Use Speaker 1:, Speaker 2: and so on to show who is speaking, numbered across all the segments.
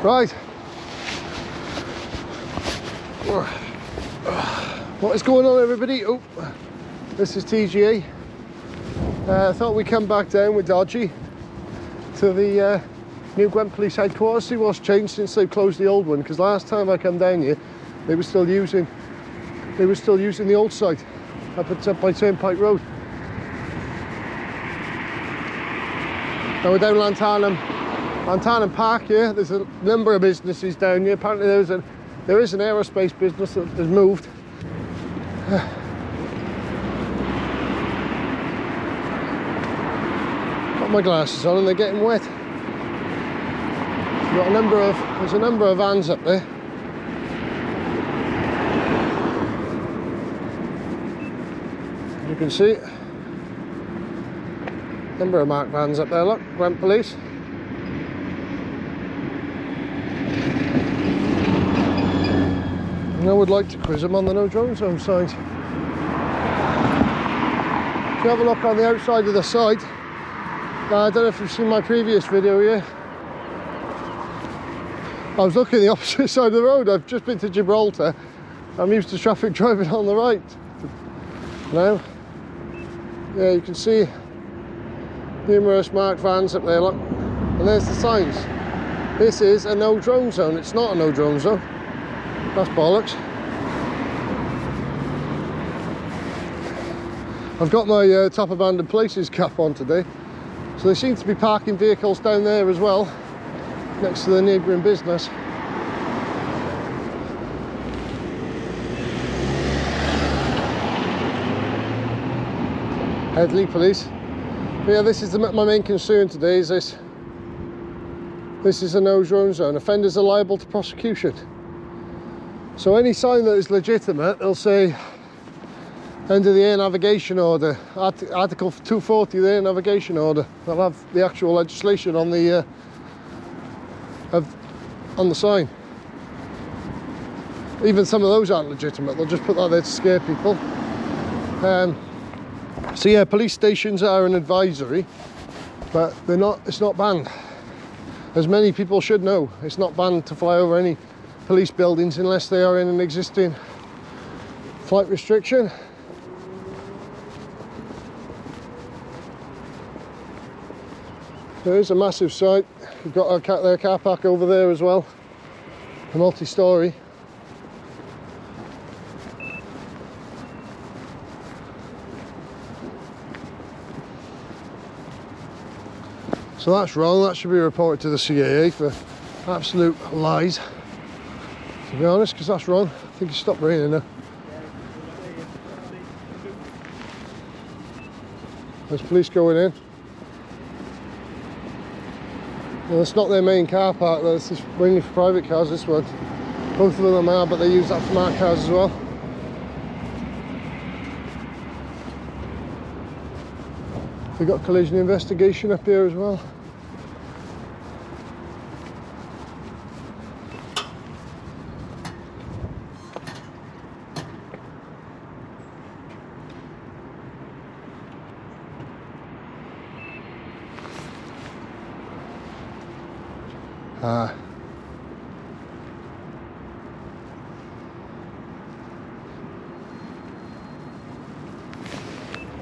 Speaker 1: Right. What is going on, everybody? Oh, this is TGA. I thought we'd come back down with Dodgy to the new Gwent Police headquarters, see what's changed since they closed the old one, because last time I come down here they were still using the old site up by Turnpike Road. Now we're down Llantarnam Park here. There's a number of businesses down here. Apparently there is an aerospace business that has moved. Got my glasses on and they're getting wet. There's a number of vans up there. As you can see, number of marked vans up there. Look, Gwent Police. And I would like to quiz them on the no drone zone signs. If you have a look on the outside of the site, I don't know if you've seen my previous video here. I was looking the opposite side of the road. I've just been to Gibraltar. I'm used to traffic driving on the right. Now, yeah, you can see numerous marked vans up there, look. And there's the signs. This is a no drone zone. It's not a no drone zone. That's bollocks. I've got my top abandoned places cap on today. So they seem to be parking vehicles down there as well, next to the neighbouring business. Headley Police. But yeah, this is my main concern today, is this. This is a no drone zone. Offenders are liable to prosecution. So any sign that is legitimate, they'll say under the air navigation order, Article 240 of the air navigation order. They'll have the actual legislation on the on the sign. Even some of those aren't legitimate. They'll just put that there to scare people. So yeah, police stations are an advisory, but they're not. It's not banned. As many people should know, it's not banned to fly over any police buildings unless they are in an existing flight restriction. There is a massive site. We've got their car park over there as well, a multi-storey. So that's wrong. That should be reported to the CAA for absolute lies, to be honest, because that's wrong. I think it's stopped raining now. There's police going in. Well, it's not their main car park, though. This is mainly for private cars, this one. Both of them are, but they use that for marked cars as well. We've got collision investigation up here as well.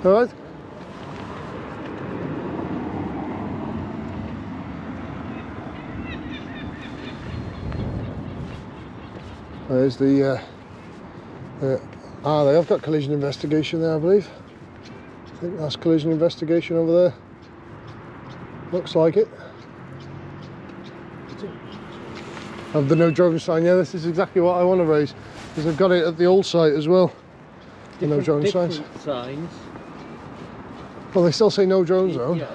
Speaker 1: All right. There's they have got collision investigation there, I believe. I think that's collision investigation over there. Looks like it. Of the no drone sign, yeah, this is exactly what I want to raise, because I've got it at the old site as well. The no drone signs. Well, they still say no drone zone. Yeah.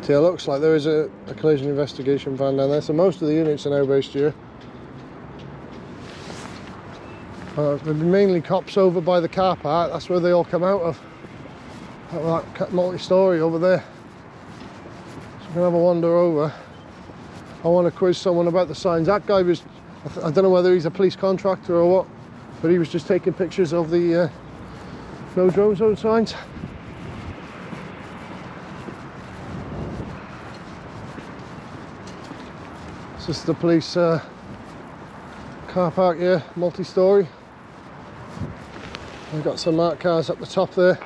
Speaker 1: So it looks like there is a collision investigation van down there. So most of the units are now based here. There'll be mainly cops over by the car park. That's where they all come out of. That multi-storey over there. So we're gonna have a wander over. I want to quiz someone about the signs. That guy was, I don't know whether he's a police contractor or what, but he was just taking pictures of the no drone zone signs. This is the police car park here, multi-storey. We've got some marked cars up the top there.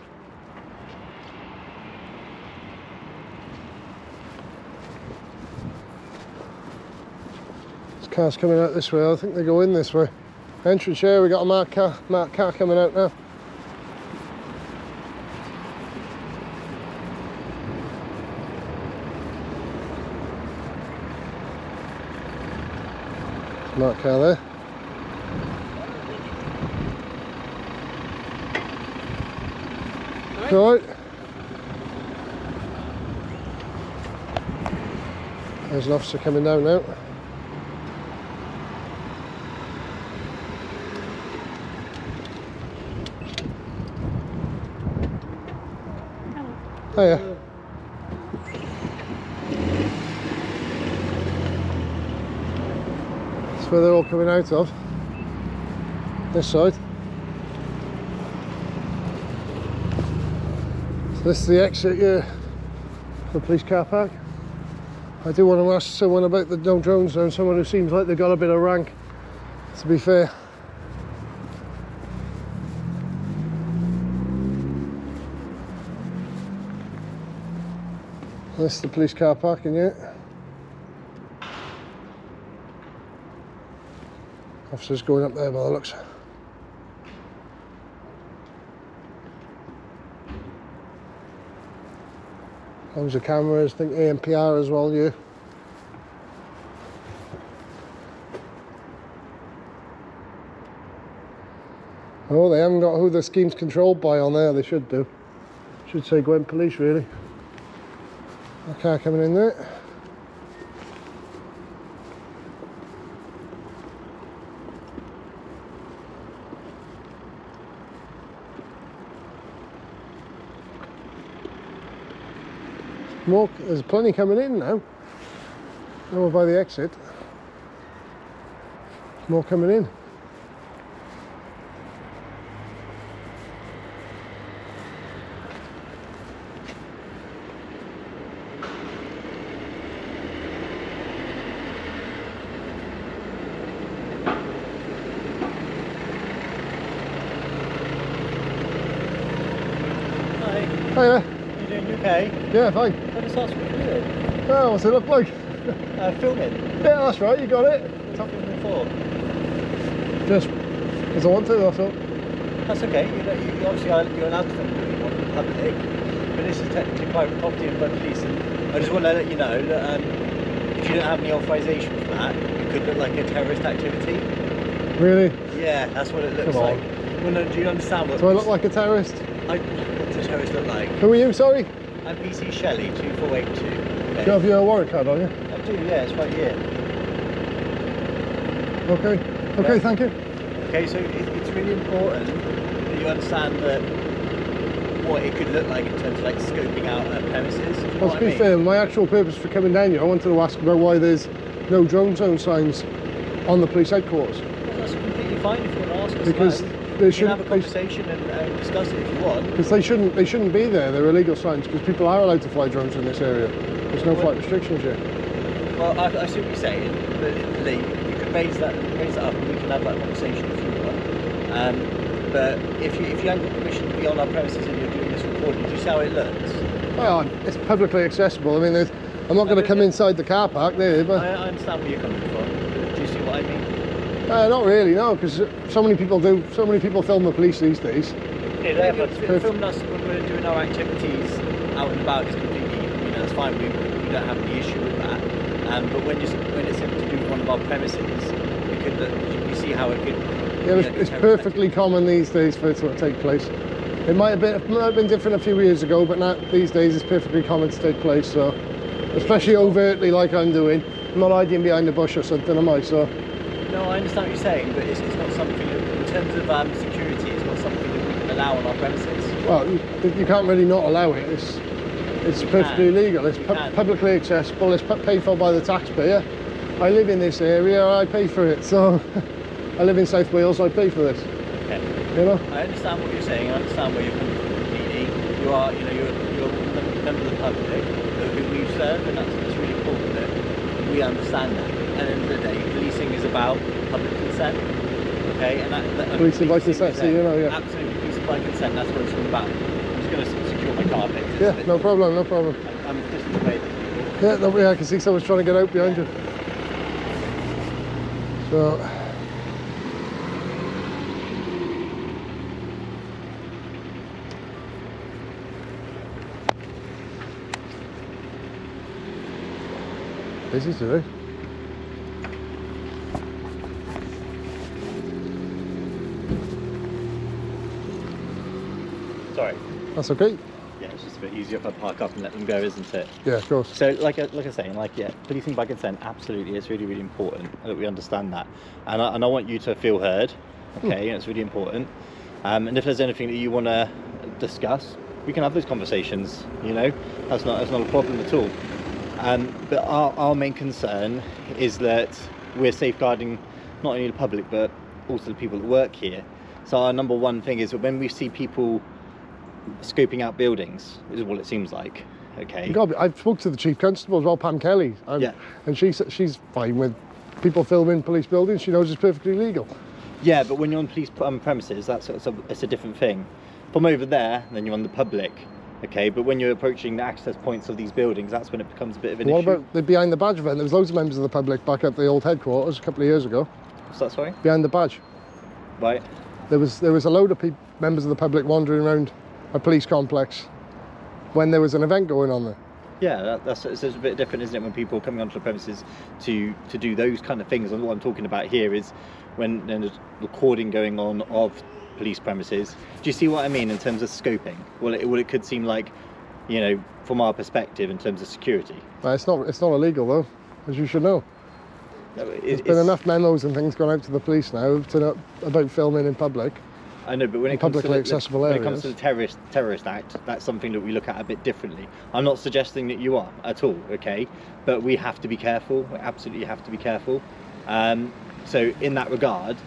Speaker 1: There's cars coming out this way. I think they go in this way. Entrance here, we got a marked car coming out now. Marked car there. Right. There's an officer coming down now. Hiya. That's where they're all coming out of. This side. So this is the exit here for the police car park. I do want to ask someone about the no drone zone, someone who seems like they've got a bit of rank, to be fair. This is the police car park in here. Officers going up there by the looks. Loads of cameras, I think ANPR as well, yeah. Oh, they haven't got who the scheme's controlled by on there, they should do. Should say Gwent Police, really. A car coming in there. More, there's plenty coming in now. Over by the exit. More coming in.
Speaker 2: Hiya.
Speaker 1: You
Speaker 2: doing okay?
Speaker 1: Yeah, fine.
Speaker 2: What does that what you're doing?
Speaker 1: Oh, what's it look like?
Speaker 2: Filming?
Speaker 1: Yeah, that's right, you got it.
Speaker 2: What's filming for?
Speaker 1: Just because I want to, that's all.
Speaker 2: That's okay. You obviously you're allowed to film what you want in public, but this is technically private property and by police, and I just want to let you know that if you don't have any authorization for that, it could look like a terrorist activity.
Speaker 1: Really?
Speaker 2: Yeah, that's what it looks like. Well, no, do you understand what?
Speaker 1: Do I look like a terrorist?
Speaker 2: What does a terrorist look like?
Speaker 1: Who are you, sorry?
Speaker 2: I'm PC Shelley, 2482.
Speaker 1: Do you have your warrant card on you?
Speaker 2: I do, yeah, it's right here.
Speaker 1: Okay. Okay, thank you.
Speaker 2: Okay, so it's really important that you understand that what it could look like in terms of like scoping out premises. You know
Speaker 1: Well, to be fair, my actual purpose for coming down here, I wanted to ask about why there's no drone zone signs on the police headquarters.
Speaker 2: Well, that's completely fine if you want to ask us.
Speaker 1: Because
Speaker 2: they should have a conversation and discuss it if you want.
Speaker 1: Because they shouldn't be there. They're illegal signs because people are allowed to fly drones in this area. There's no flight restrictions here.
Speaker 2: Well, I see what you're saying, but you could raise that up and we can have that conversation if you want. But if you haven't got permission to be on our premises and you're doing this recording, do you see how it looks?
Speaker 1: Well, it's publicly accessible. I mean, I'm not going to come inside the car park there, but
Speaker 2: I understand where you're coming from. Do you see what I mean?
Speaker 1: Not really, no, because so many people film the police these days.
Speaker 2: Yeah, filming us when we're doing our activities out and about is completely, that's fine. We don't have any issue with that. But when it's to do with one of our premises, you see how it could.
Speaker 1: Yeah, it's perfectly common these days for it to take place. It might have been different a few years ago, but now these days it's perfectly common to take place. So, especially overtly like I'm doing, I'm not hiding behind a bush or something, am I? So.
Speaker 2: No, I understand what you're saying, but it's not something that, in terms of security, it's not something that we can allow on our premises.
Speaker 1: Well, you can't really not allow it. It's perfectly legal. It's publicly accessible. It's paid for by the taxpayer. I live in this area. I pay for it. So I live in South Wales. I pay for this.
Speaker 2: Okay.
Speaker 1: You know.
Speaker 2: I understand what you're saying. I understand where you're coming from completely. You are, you're a member of the public who we serve, and that's really important. That we understand that. At the end of the day, policing is about public consent. Okay, and
Speaker 1: Policing by consent, so you know, yeah.
Speaker 2: Absolutely, policing by consent. That's what it's all about. I'm just going to secure my car bit.
Speaker 1: Yeah, no problem, no problem.
Speaker 2: I'm just in the way.
Speaker 1: Yeah, no, yeah, I can see someone's trying to get out behind you. So. Busy today.
Speaker 2: Sorry.
Speaker 1: That's okay.
Speaker 2: Yeah, it's just a bit easier if I park up and let them go, isn't it?
Speaker 1: Yeah, of course.
Speaker 2: So, like I was saying, yeah, policing by consent, absolutely, it's really, really important that we understand that, and I want you to feel heard. Okay, it's really important. And if there's anything that you want to discuss, we can have those conversations. You know, that's not a problem at all. But our main concern is that we're safeguarding not only the public but also the people that work here. So our number one thing is that when we see people scoping out buildings, is what it seems like. Okay.
Speaker 1: I've spoke to the chief constable as well, Pam Kelly, and she's fine with people filming police buildings. She knows it's perfectly legal.
Speaker 2: Yeah, but when you're on police premises, it's a different thing. From over there, then you're on the public. Okay, but when you're approaching the access points of these buildings, that's when it becomes a bit of an issue.
Speaker 1: What about the behind the badge event? There was loads of members of the public back at the old headquarters a couple of years ago.
Speaker 2: What's that, sorry?
Speaker 1: Behind the badge.
Speaker 2: Right.
Speaker 1: There was a load of members of the public wandering around a police complex when there was an event going on there.
Speaker 2: Yeah, it's a bit different, isn't it, when people are coming onto the premises to do those kind of things. And what I'm talking about here is when there's recording going on of police premises. Do you see what I mean in terms of scoping? Well, it could seem like, you know, from our perspective in terms of security.
Speaker 1: It's not illegal though, as you should know.
Speaker 2: No,
Speaker 1: There's been enough memos and things gone out to the police now about filming in public.
Speaker 2: I know, but when it comes to
Speaker 1: accessible areas,
Speaker 2: when it comes to the terrorist act, that's something that we look at a bit differently. I'm not suggesting that you are at all, okay? But we have to be careful. We absolutely have to be careful. So in that regard,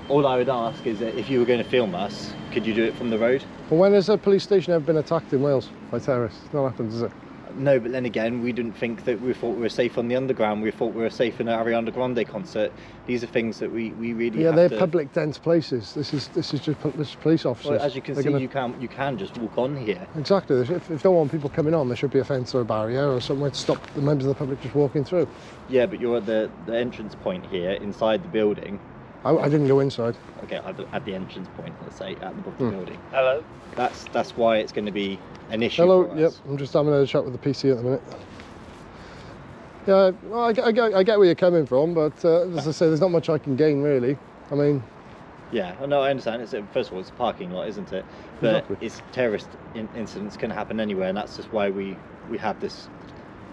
Speaker 2: all I would ask is that if you were going to film us, could you do it from the road?
Speaker 1: Well, when has a police station ever been attacked in Wales by terrorists? It's not happened, has it?
Speaker 2: No, but then again, we didn't think that we thought we were safe on the underground. We thought we were safe in an Ariana Grande concert. These are things that we really have
Speaker 1: they're
Speaker 2: to...
Speaker 1: public dense places. This is just police officers.
Speaker 2: Well, as you can see, you can just walk on here.
Speaker 1: Exactly. If they don't want people coming on, there should be a fence or a barrier or somewhere to stop the members of the public just walking through.
Speaker 2: Yeah, but you're at the entrance point here inside the building.
Speaker 1: I didn't go inside.
Speaker 2: Okay, at the entrance point, let's say, at the bottom of the building.
Speaker 3: Hello.
Speaker 2: That's why it's going to be an issue.
Speaker 1: Hello.
Speaker 2: For us.
Speaker 1: Yep. I'm just having a chat with the PC at the minute. Yeah, well, I get where you're coming from, but as I say, there's not much I can gain really. I mean.
Speaker 2: Yeah, no, I understand. First of all, it's a parking lot, isn't it? But
Speaker 1: Exactly.
Speaker 2: it's terrorist incidents can happen anywhere, and that's just why we have this.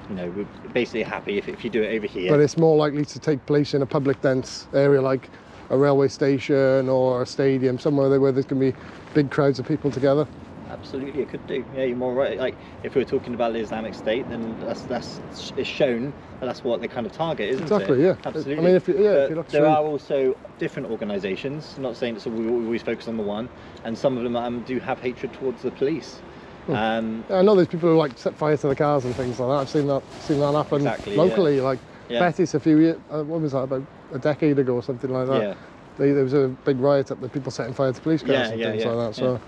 Speaker 2: You know, we're basically happy if you do it over here.
Speaker 1: But it's more likely to take place in a public dense area like a railway station or a stadium, somewhere where there's going to be big crowds of people together.
Speaker 2: Absolutely, it could do. Yeah, you're more right. Like if we're talking about the Islamic State, then it's shown that that's what they kind of target, isn't
Speaker 1: Exactly,
Speaker 2: it?
Speaker 1: yeah.
Speaker 2: Absolutely.
Speaker 1: I mean, if you look
Speaker 2: there
Speaker 1: through...
Speaker 2: are also different organisations. I'm not saying that we always focus on the one, and some of them do have hatred towards the police.
Speaker 1: Yeah, I know there's people who like set fire to the cars and things like that. I've seen that happen locally. Yeah. Like Betty's a few years, when was that, about a decade ago or something like that.
Speaker 2: Yeah.
Speaker 1: There was a big riot up there, people setting fire to police cars and things like that. So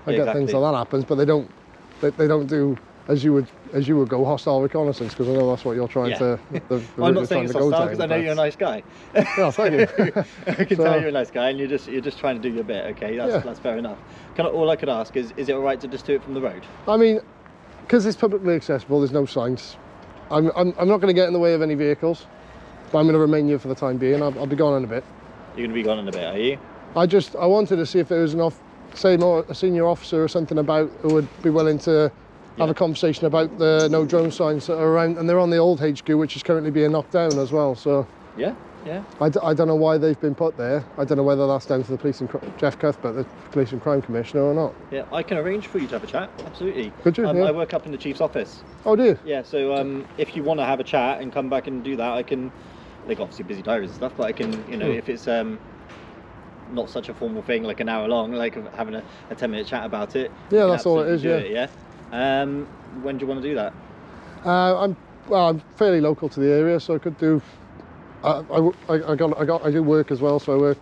Speaker 1: I get things like that happens, but they don't do as you would go hostile reconnaissance, because I know that's what you're trying to.
Speaker 2: Well, I'm not saying it's hostile because I know you're a nice guy.
Speaker 1: Yeah, thank you.
Speaker 2: I can tell you're a nice guy, and you're just trying to do your bit. Okay, that's fair enough. All I could ask is it all right to just do it from the road? I
Speaker 1: mean, because it's publicly accessible, there's no signs. I'm not going to get in the way of any vehicles, but I'm going to remain here for the time being. I'll be gone in a bit.
Speaker 2: You're going to be gone in a bit, are you?
Speaker 1: I wanted to see if there was a senior officer or something about who would be willing to have a conversation about the no drone signs that are around, and they're on the old HQ, which is currently being knocked down as well. So
Speaker 2: yeah.
Speaker 1: I don't know why they've been put there. I don't know whether that's down to the police and Jeff Cuthbert, the police and crime commissioner, or not.
Speaker 2: Yeah, I can arrange for you to have a chat. Absolutely.
Speaker 1: Could you?
Speaker 2: I work up in the chief's office.
Speaker 1: Oh, do you?
Speaker 2: Yeah. So if you want to have a chat and come back and do that, I can. They've got obviously busy diaries and stuff, but I can, if it's not such a formal thing, like an hour long, like having a 10-minute chat about it.
Speaker 1: Yeah, that's all it is.
Speaker 2: Yeah. When do you want to do that?
Speaker 1: Well, I'm fairly local to the area, so I could do. I do work as well, so I work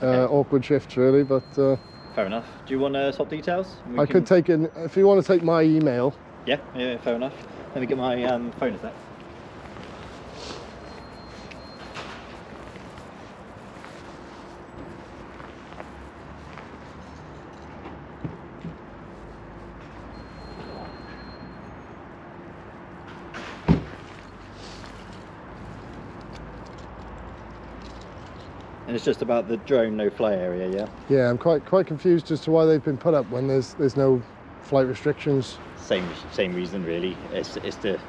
Speaker 1: awkward shifts really. But
Speaker 2: fair enough. Do you want to swap details?
Speaker 1: I could take in if you want to take my email.
Speaker 2: Yeah, fair enough. Let me get my phone a sec. And it's just about the drone no-fly area, yeah?
Speaker 1: Yeah, I'm quite confused as to why they've been put up when there's no flight restrictions.
Speaker 2: Same reason really. It's to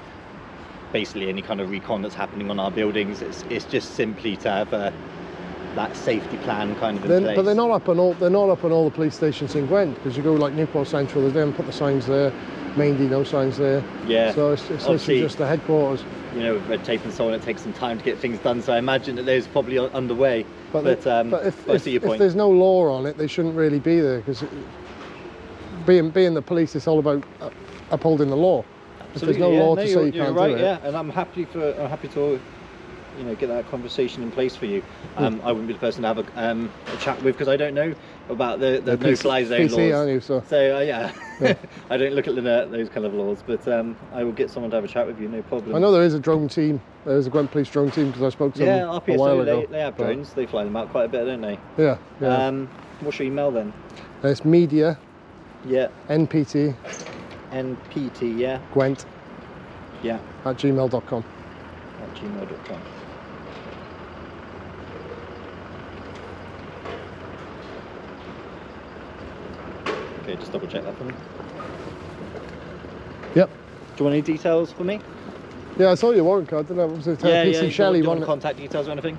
Speaker 2: basically any kind of recon that's happening on our buildings. It's just simply to have that safety plan kind of in place.
Speaker 1: But they're not up on all the police stations in Gwent, because you go like Newport Central, they haven't put the signs there. Mainly no signs there.
Speaker 2: Yeah.
Speaker 1: So it's literally just the headquarters.
Speaker 2: You know, with red tape and so on, it takes some time to get things done. So I imagine that those are probably underway. But I see your point.
Speaker 1: If there's no law on it, they shouldn't really be there, because being the police, it's all about upholding the law.
Speaker 2: Absolutely,
Speaker 1: if there's no law to say you can't
Speaker 2: right,
Speaker 1: do it.
Speaker 2: Yeah, and I'm happy to, you know, get that conversation in place for you. I wouldn't be the person to have a chat with, because I don't know about the no-fly zone
Speaker 1: PC,
Speaker 2: laws.
Speaker 1: aren't you, so
Speaker 2: yeah. I don't look at those kind of laws, but I will get someone to have a chat with you, no problem.
Speaker 1: I know there is a drone team. There is a Gwent Police drone team, because I spoke to them a while ago.
Speaker 2: They have drones. They fly them out quite a bit, don't they?
Speaker 1: Yeah.
Speaker 2: What's your email then?
Speaker 1: It's media.
Speaker 2: Yeah.
Speaker 1: NPT.
Speaker 2: NPT. Yeah.
Speaker 1: Gwent.
Speaker 2: Yeah.
Speaker 1: @gmail.com.
Speaker 2: @gmail.com. Okay, just double check that for me.
Speaker 1: Yep.
Speaker 2: Do you want any details for me?
Speaker 1: Yeah, I saw your warrant card, didn't I? Was it PC Shelley
Speaker 2: do you
Speaker 1: one?
Speaker 2: want contact details or anything?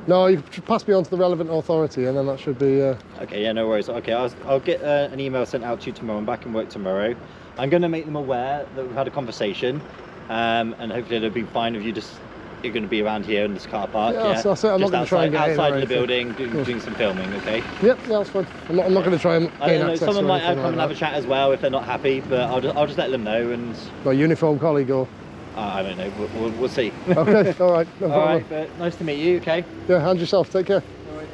Speaker 1: No, you pass me on to the relevant authority, and then that should be...
Speaker 2: Okay, yeah, no worries. Okay, I'll get an email sent out to you tomorrow. I'm back in work tomorrow. I'm going to make them aware that we've had a conversation, and hopefully it'll be fine if you're going to be around here in this car park.
Speaker 1: Yeah, that's it. I'm not going to try and get
Speaker 2: outside of the building, doing some filming, okay?
Speaker 1: Yep, yeah, that's fine. I'm not going to try and gain access.
Speaker 2: Someone might come
Speaker 1: like
Speaker 2: and have a chat as well if they're not happy, but I'll just let them know. And
Speaker 1: well, uniform colleague or...
Speaker 2: I don't know. We'll see.
Speaker 1: Okay, all right. No problem.
Speaker 2: All right, but nice to meet you. Okay.
Speaker 1: Yeah, hand yourself. Take care.
Speaker 2: All right.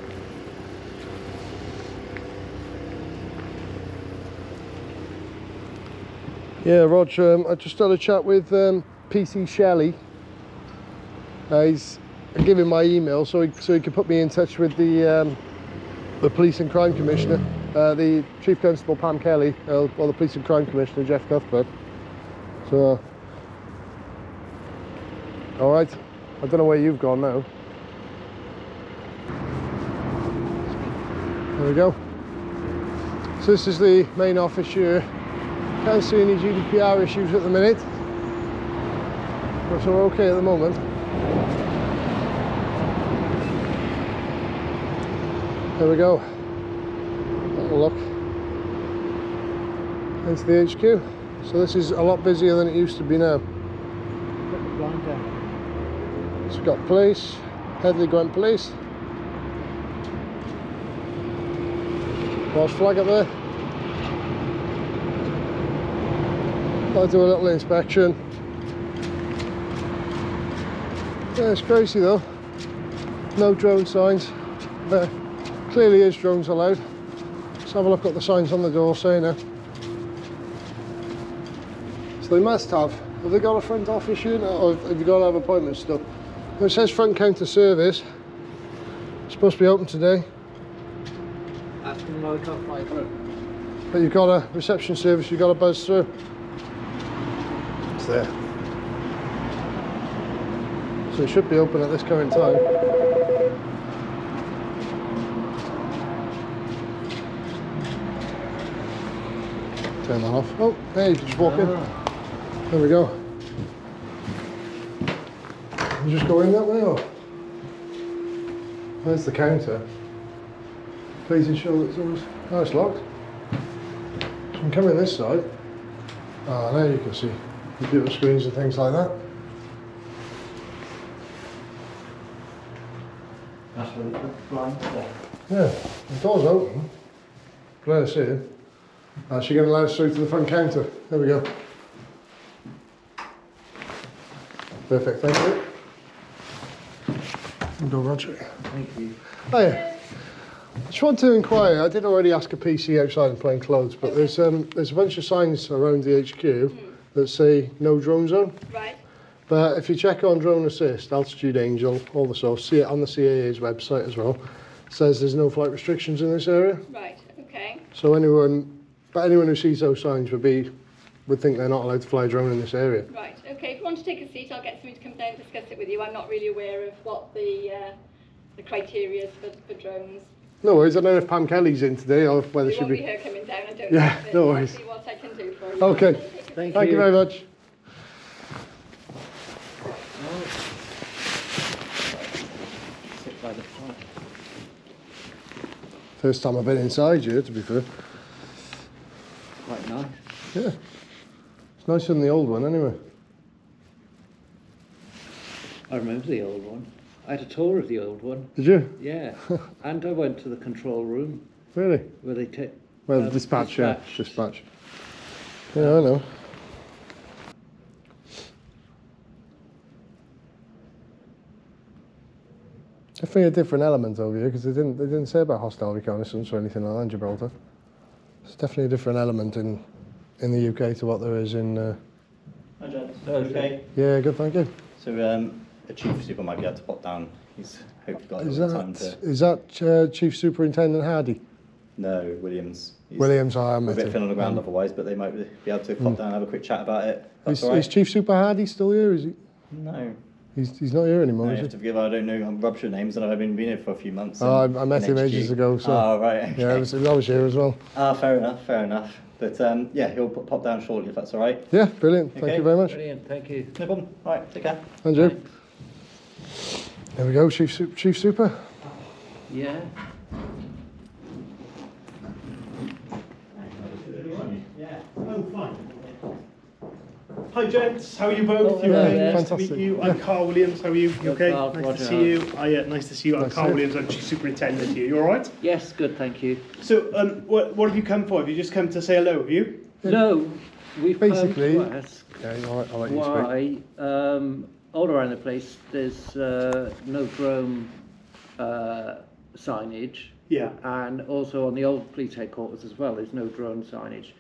Speaker 1: Yeah, Rog. I just had a chat with PC Shelley. He's given my email so he can put me in touch with the Police and Crime Commissioner, the Chief Constable Pam Kelly, or the Police and Crime Commissioner Jeff Cuthbert. So. All right, I don't know where you've gone now. There we go. So this is the main office here. Can't see any GDPR issues at the minute, but so we're okay at the moment. There we go. Have a look. Into the HQ. So this is a lot busier than it used to be now. So we've got police, Headley Gwent Police. False flag up there. I'll do a little inspection. Yeah, it's crazy though. No drone signs. There clearly is drones allowed. Let's have a look at the signs on the door saying it. So they must have. Have they got a front office unit, or have you got to have appointments still? It says front counter service. It's supposed to be open today.
Speaker 2: Ask them why they can't fly through.
Speaker 1: But you've got a reception service, you've got to buzz through. It's there. So it should be open at this current time. Turn that off. Oh, there you can just walk in. There we go. You just go in that way, or? There's the counter. Please ensure that it's always... Oh, it's locked. So you can come in this side. Ah, there you can see computer screens and things like that.
Speaker 2: That's where the blinds are.
Speaker 1: Yeah, the door's open. Let us in. She's going to let us through to the front counter. There we go. Perfect, thank you. Go, Roger.
Speaker 2: Thank you.
Speaker 1: Hiya. I just want to inquire, I did already ask a PC outside in plain clothes, but there's a bunch of signs around the HQ that say no drone zone.
Speaker 3: Right.
Speaker 1: But if you check on Drone Assist, Altitude Angel, all the source, see it on the CAA's website as well, it says there's no flight restrictions in this area.
Speaker 3: Right. Okay.
Speaker 1: So anyone who sees those signs would think they're not allowed to fly a drone in this area.
Speaker 3: Right. Okay. If you want to take a seat, I'll get somebody to come down and discuss it with you. I'm not really aware of what the criteria is for drones.
Speaker 1: No worries, I don't know if Pam Kelly's in today or whether
Speaker 3: It
Speaker 1: she'll
Speaker 3: won't be
Speaker 1: be...
Speaker 3: her coming down. I don't
Speaker 1: Yeah,
Speaker 3: know. But
Speaker 1: no
Speaker 3: I'll
Speaker 1: worries.
Speaker 3: see what I can do for you.
Speaker 1: Okay,
Speaker 2: Thank
Speaker 1: thank you very much.
Speaker 2: Sit by the fire.
Speaker 1: First time I've been inside here, to be fair.
Speaker 2: Quite nice.
Speaker 1: Yeah. It's nicer than the old one, anyway.
Speaker 4: I remember the old one. I had a tour of the old one.
Speaker 1: Did you?
Speaker 4: Yeah, and I went to the control room
Speaker 1: Really?
Speaker 4: where they take.
Speaker 1: Well, dispatch, yeah. Dispatch. Yeah, I know. Definitely a different element over here, because they didn't say about hostile reconnaissance or anything like that in Gibraltar. It's definitely a different element in the UK to what there is in...
Speaker 2: Hi, gents. Okay.
Speaker 1: Yeah, good, thank you.
Speaker 2: So, a chief super might be able to pop down. He's hope you've got a
Speaker 1: Is
Speaker 2: little time to...
Speaker 1: that Chief Superintendent Hardy?
Speaker 2: No, Williams. He's
Speaker 1: Williams, I
Speaker 2: a
Speaker 1: met
Speaker 2: bit
Speaker 1: him.
Speaker 2: thin on the ground otherwise, but they might be able to pop down and have a quick chat about it. That's all right.
Speaker 1: Is Chief Super Hardy still here? Is he?
Speaker 2: No.
Speaker 1: He's not here anymore,
Speaker 2: No, you
Speaker 1: is
Speaker 2: have
Speaker 1: he?
Speaker 2: to forgive, I don't know rubbish of names and I've been here for a few months.
Speaker 1: Oh, I
Speaker 2: in
Speaker 1: met him
Speaker 2: HQ.
Speaker 1: ages ago, so...
Speaker 2: Oh, right, okay.
Speaker 1: Yeah, I was here as well.
Speaker 2: Ah, fair enough. But yeah, he'll pop down shortly if that's all right.
Speaker 1: Yeah, brilliant. Thank
Speaker 2: Okay.
Speaker 1: you very much.
Speaker 4: Brilliant, thank you.
Speaker 2: No problem. All right, take care.
Speaker 1: And you. There we go, Chief Super.
Speaker 4: Yeah.
Speaker 5: Yeah. Oh, fine. Hi, gents. How are you both?
Speaker 4: Oh,
Speaker 5: You
Speaker 4: hello
Speaker 5: okay?
Speaker 4: there.
Speaker 5: Nice to
Speaker 1: Fantastic.
Speaker 5: meet you. I'm Carl Williams. How are you? You
Speaker 4: Good,
Speaker 5: okay?
Speaker 4: Carl.
Speaker 5: Nice
Speaker 4: Roger,
Speaker 5: to see you. Nice to see you. I'm
Speaker 1: Nice
Speaker 5: Carl
Speaker 1: to-
Speaker 5: Williams. I'm Chief Superintendent here. You all right?
Speaker 4: Yes, good, thank you.
Speaker 5: So, what have you come for? Have you just come to say hello? Have you?
Speaker 4: No, we've
Speaker 1: Basically-
Speaker 4: come to ask
Speaker 1: Yeah, I'll let you speak.
Speaker 4: why all around the place there's no drone signage,
Speaker 5: Yeah.
Speaker 4: and also on the old police headquarters as well, there's no drone signage.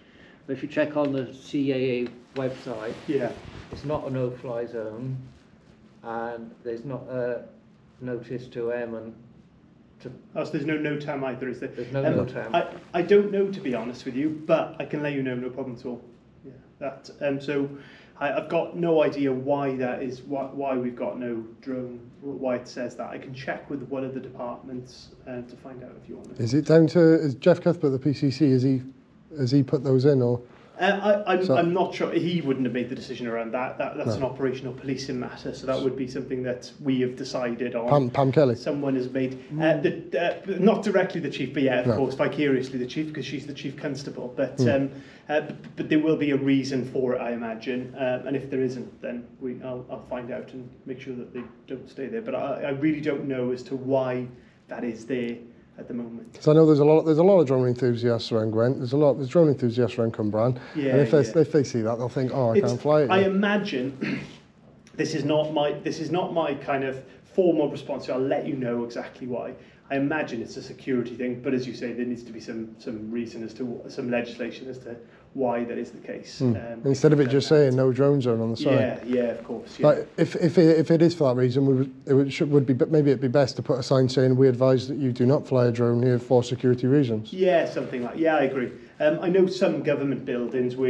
Speaker 4: But if you check on the CAA website,
Speaker 5: Yeah.
Speaker 4: it's not a no-fly zone, and there's not a notice to airmen to...
Speaker 5: Oh, so there's no NOTAM either, is there?
Speaker 4: There's no NOTAM.
Speaker 5: I don't know, to be honest with you, but I can let you know, no problem at all. Yeah. That. So I've got no idea why that is. Why we've got no drone. Why it says that. I can check with one of the departments to find out if you want.
Speaker 1: Is it down to is Jeff Cuthbert, the PCC? Has he put those in, or?
Speaker 5: I'm not sure. He wouldn't have made the decision around that. That's
Speaker 1: No.
Speaker 5: an operational policing matter, so that would be something that we have decided on.
Speaker 1: Pam Kelly?
Speaker 5: Someone has made, not directly the chief, but yeah, of
Speaker 1: No.
Speaker 5: course, vicariously the chief, because she's the chief constable. But there will be a reason for it, I imagine. And if there isn't, then I'll find out and make sure that they don't stay there. But I really don't know as to why that is there at the moment.
Speaker 1: Because I know there's a lot of drone enthusiasts around Gwent. There's drone enthusiasts around Cumbraen.
Speaker 5: Yeah,
Speaker 1: and if they see that, they'll think, oh, I can't fly it.
Speaker 5: I imagine this is not my kind of formal response. So I'll let you know exactly why. I imagine it's a security thing, but as you say, there needs to be some reason as to some legislation as to why that is the case.
Speaker 1: Instead of it just saying no drone zone on the side.
Speaker 5: Yeah, of course. Yeah.
Speaker 1: Like if it is for that reason, maybe it'd be best to put a sign saying we advise that you do not fly a drone here for security reasons.
Speaker 5: Yeah, something like. Yeah, I agree. I know some government buildings where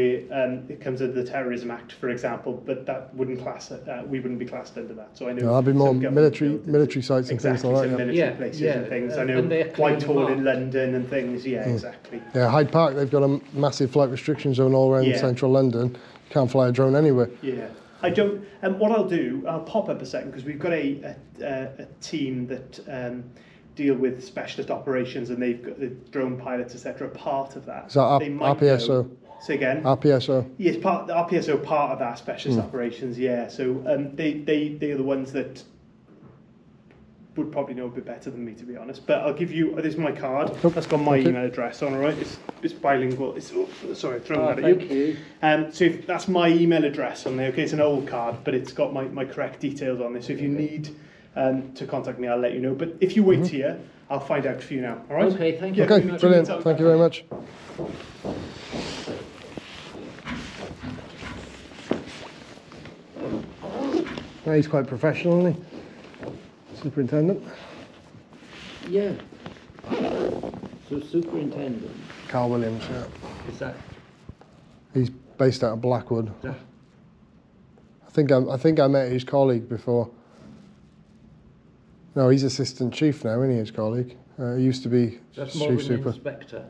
Speaker 5: it comes under the Terrorism Act, for example, but that wouldn't we wouldn't be classed under that. So I know
Speaker 1: No, that'd be more
Speaker 5: some government buildings-
Speaker 1: military sites and
Speaker 5: exactly,
Speaker 1: things like
Speaker 5: some
Speaker 1: that.
Speaker 5: military
Speaker 4: Yeah,
Speaker 5: places
Speaker 4: yeah,
Speaker 5: and things. I
Speaker 4: and
Speaker 5: know
Speaker 4: they're clean
Speaker 5: Whitehall in
Speaker 4: marked.
Speaker 5: London and things. Yeah, exactly.
Speaker 1: Yeah, Hyde Park, they've got a massive flight restriction zone all around
Speaker 5: Yeah.
Speaker 1: central London. You can't fly a drone anywhere.
Speaker 5: Yeah, I don't. What I'll do, I'll pop up a second because we've got a team that deal with specialist operations, and they've got the drone pilots, etc. Part of that.
Speaker 1: Is that
Speaker 5: They might
Speaker 1: RPSO?
Speaker 5: know- Say again.
Speaker 1: RPSO.
Speaker 5: Yes, the RPSO part of that specialist operations. Yeah, so they are the ones that would probably know a bit better than me, to be honest. But I'll give you, this is my card.
Speaker 1: Oh,
Speaker 5: That's got my
Speaker 1: okay.
Speaker 5: email address on, all right? It's bilingual. Sorry, I've thrown that at
Speaker 4: Thank you.
Speaker 5: So if that's my email address on there, okay? It's an old card, but it's got my correct details on there. So if you need to contact me, I'll let you know. But if you wait here, I'll find out for you now, all right?
Speaker 4: Okay, thank you.
Speaker 1: Okay,
Speaker 5: very much.
Speaker 1: brilliant. Thank you very much. Yeah, he's quite professional, isn't he? Superintendent.
Speaker 4: Yeah. So superintendent,
Speaker 1: Carl Williams, yeah.
Speaker 4: is that,
Speaker 1: He's based out of Blackwood.
Speaker 4: that
Speaker 1: I think I met his colleague before. No, he's assistant chief now, isn't he, his colleague? He used to be
Speaker 4: that's more
Speaker 1: chief
Speaker 4: than
Speaker 1: super.
Speaker 4: inspector?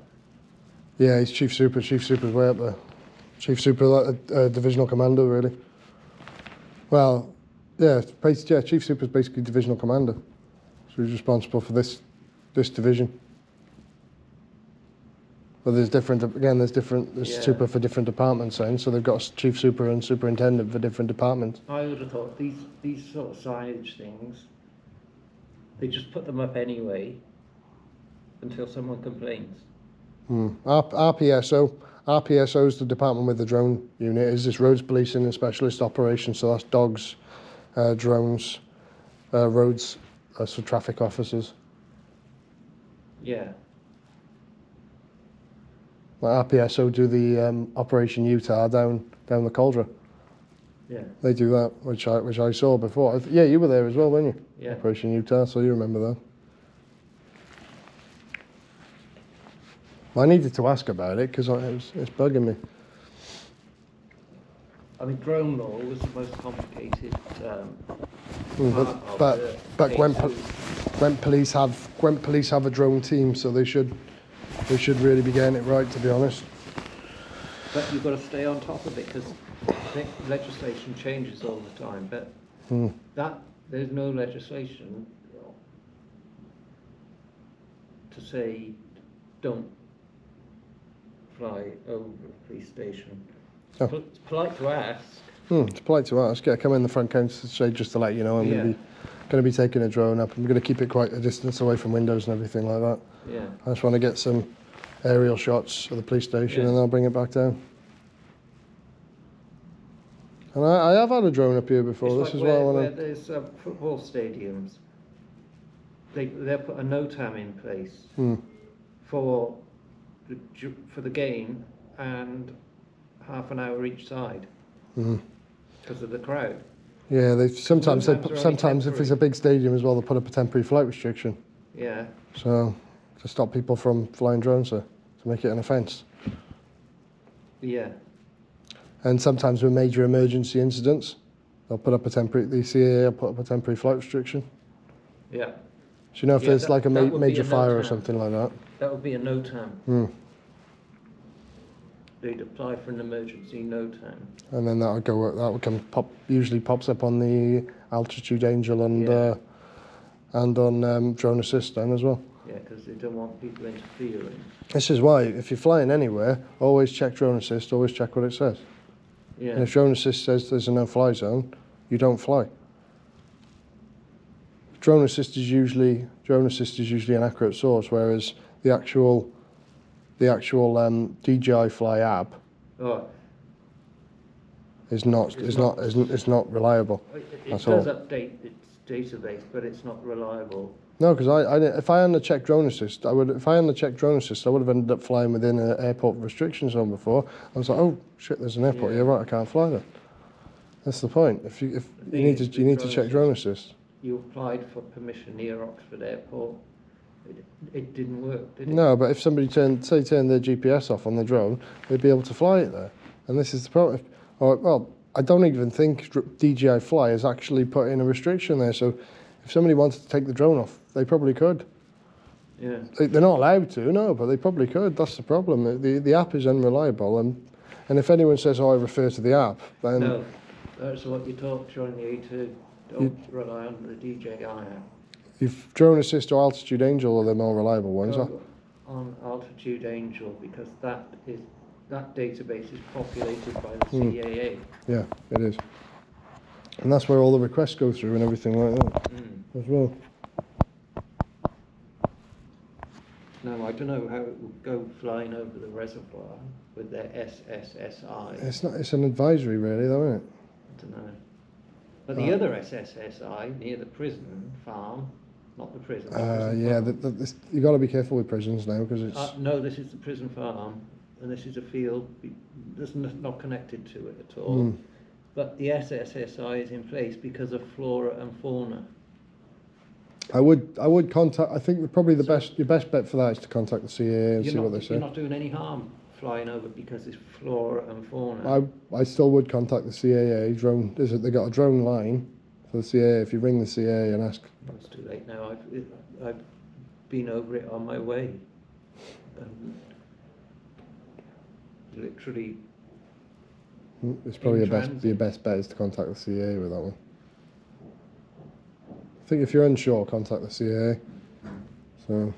Speaker 1: Yeah, he's chief super. Chief super's way up there. Chief super, like a divisional commander, really. Well, yeah, chief super's basically divisional commander. So he's responsible for this division. But there's different, again, there's
Speaker 4: Yeah.
Speaker 1: super for different departments, and so they've got chief super and superintendent for different departments.
Speaker 4: I would have thought these sort of signage things, they just put them up anyway until someone complains.
Speaker 1: RPSO is the department with the drone unit. Is this roads policing and specialist operations? So that's dogs, drones, roads, so traffic officers.
Speaker 4: Yeah.
Speaker 1: Like RPSO do the Operation Utah down the Cauldre.
Speaker 4: Yeah.
Speaker 1: They do that, which I saw before. Yeah, you were there as well, weren't you?
Speaker 4: Yeah.
Speaker 1: Operation Utah, so you remember that. I needed to ask about it because it's bugging me.
Speaker 4: I mean, drone law was the most complicated part
Speaker 1: But
Speaker 4: of
Speaker 1: but
Speaker 4: the
Speaker 1: Gwent
Speaker 4: A2.
Speaker 1: Police have a drone team, so they should really be getting it right, to be honest.
Speaker 4: But you've got to stay on top of it because legislation changes all the time. But there's no legislation to say don't fly over a police station.
Speaker 1: Oh.
Speaker 4: It's polite to ask.
Speaker 1: It's polite to ask. Yeah, come in the front counter to say, just to let you know, I'm going to be taking a drone up. I'm going to keep it quite a distance away from windows and everything like that.
Speaker 4: Yeah.
Speaker 1: I just want to get some aerial shots of the police station and I'll bring it back down. And I have had a drone up here before.
Speaker 4: It's
Speaker 1: This
Speaker 4: like
Speaker 1: is
Speaker 4: where there's football stadiums. They'll put a NOTAM in place for the game and half an hour each side because of the crowd.
Speaker 1: Yeah, sometimes if
Speaker 4: temporary.
Speaker 1: it's a big stadium as well, they'll put up a temporary flight restriction.
Speaker 4: Yeah.
Speaker 1: So to stop people from flying drones, to make it an offence.
Speaker 4: Yeah.
Speaker 1: And sometimes with major emergency incidents, the CAA will put up a temporary flight restriction.
Speaker 4: Yeah.
Speaker 1: So you know if there's like a
Speaker 4: that would be
Speaker 1: major
Speaker 4: a
Speaker 1: fire or
Speaker 4: NOTAM.
Speaker 1: something like that.
Speaker 4: That would be a NOTAM. They'd apply for an emergency NOTAM.
Speaker 1: And then that would usually pops up on the Altitude Angel and on Drone Assist then as well.
Speaker 4: Yeah, because they don't want people interfering.
Speaker 1: This is why, if you're flying anywhere, always check Drone Assist, always check what it says.
Speaker 4: Yeah.
Speaker 1: And if Drone Assist says there's a no-fly zone, you don't fly. Drone Assist is usually an accurate source, whereas the actual DJI Fly app is not reliable.
Speaker 4: It
Speaker 1: That's
Speaker 4: does
Speaker 1: all.
Speaker 4: update its database, but it's not reliable.
Speaker 1: No, because if I hadn't checked Drone Assist, I would have ended up flying within an airport restriction zone before. I was like, oh shit, there's an airport here, right? I can't fly there. That's the point. If you need to check Drone Assist.
Speaker 4: You applied for permission near Oxford Airport. It didn't work, did it?
Speaker 1: No, but if somebody turned their GPS off on the drone, they'd be able to fly it there. And this is the problem. Well, I don't even think DJI Fly has actually put in a restriction there. So if somebody wanted to take the drone off, they probably could.
Speaker 4: Yeah.
Speaker 1: They're not allowed to, no, but they probably could. That's the problem. The app is unreliable. And if anyone says, oh, I refer to the app, then...
Speaker 4: No, that's what you taught during the A2. Don't rely on the DJI app.
Speaker 1: If Drone Assist or Altitude Angel are the more reliable ones.
Speaker 4: Go on Altitude Angel because that database is populated by the CAA.
Speaker 1: Yeah, it is. And that's where all the requests go through and everything like that as well.
Speaker 4: Now, I don't know how it would go flying over the reservoir with their SSSI.
Speaker 1: It's an advisory, really, though, isn't it?
Speaker 4: I don't know. But the other SSSI near the prison farm, not the prison.
Speaker 1: Yeah, you got to be careful with prisons now because it's.
Speaker 4: No, this is the prison farm, and this is a field that's not connected to it at all. But the SSSI is in place because of flora and fauna.
Speaker 1: I would contact. I think probably your best bet for that is to contact the CAA and see what they say.
Speaker 4: You're not doing any harm flying over because it's flora and fauna.
Speaker 1: I still would contact the CAA drone. They got a drone line for the CAA. If you ring the CAA and ask.
Speaker 4: It's too late now. I've been over it on my way. Literally.
Speaker 1: It's probably your best bet is to contact the CAA with that one. I think if you're unsure, contact the CAA. So.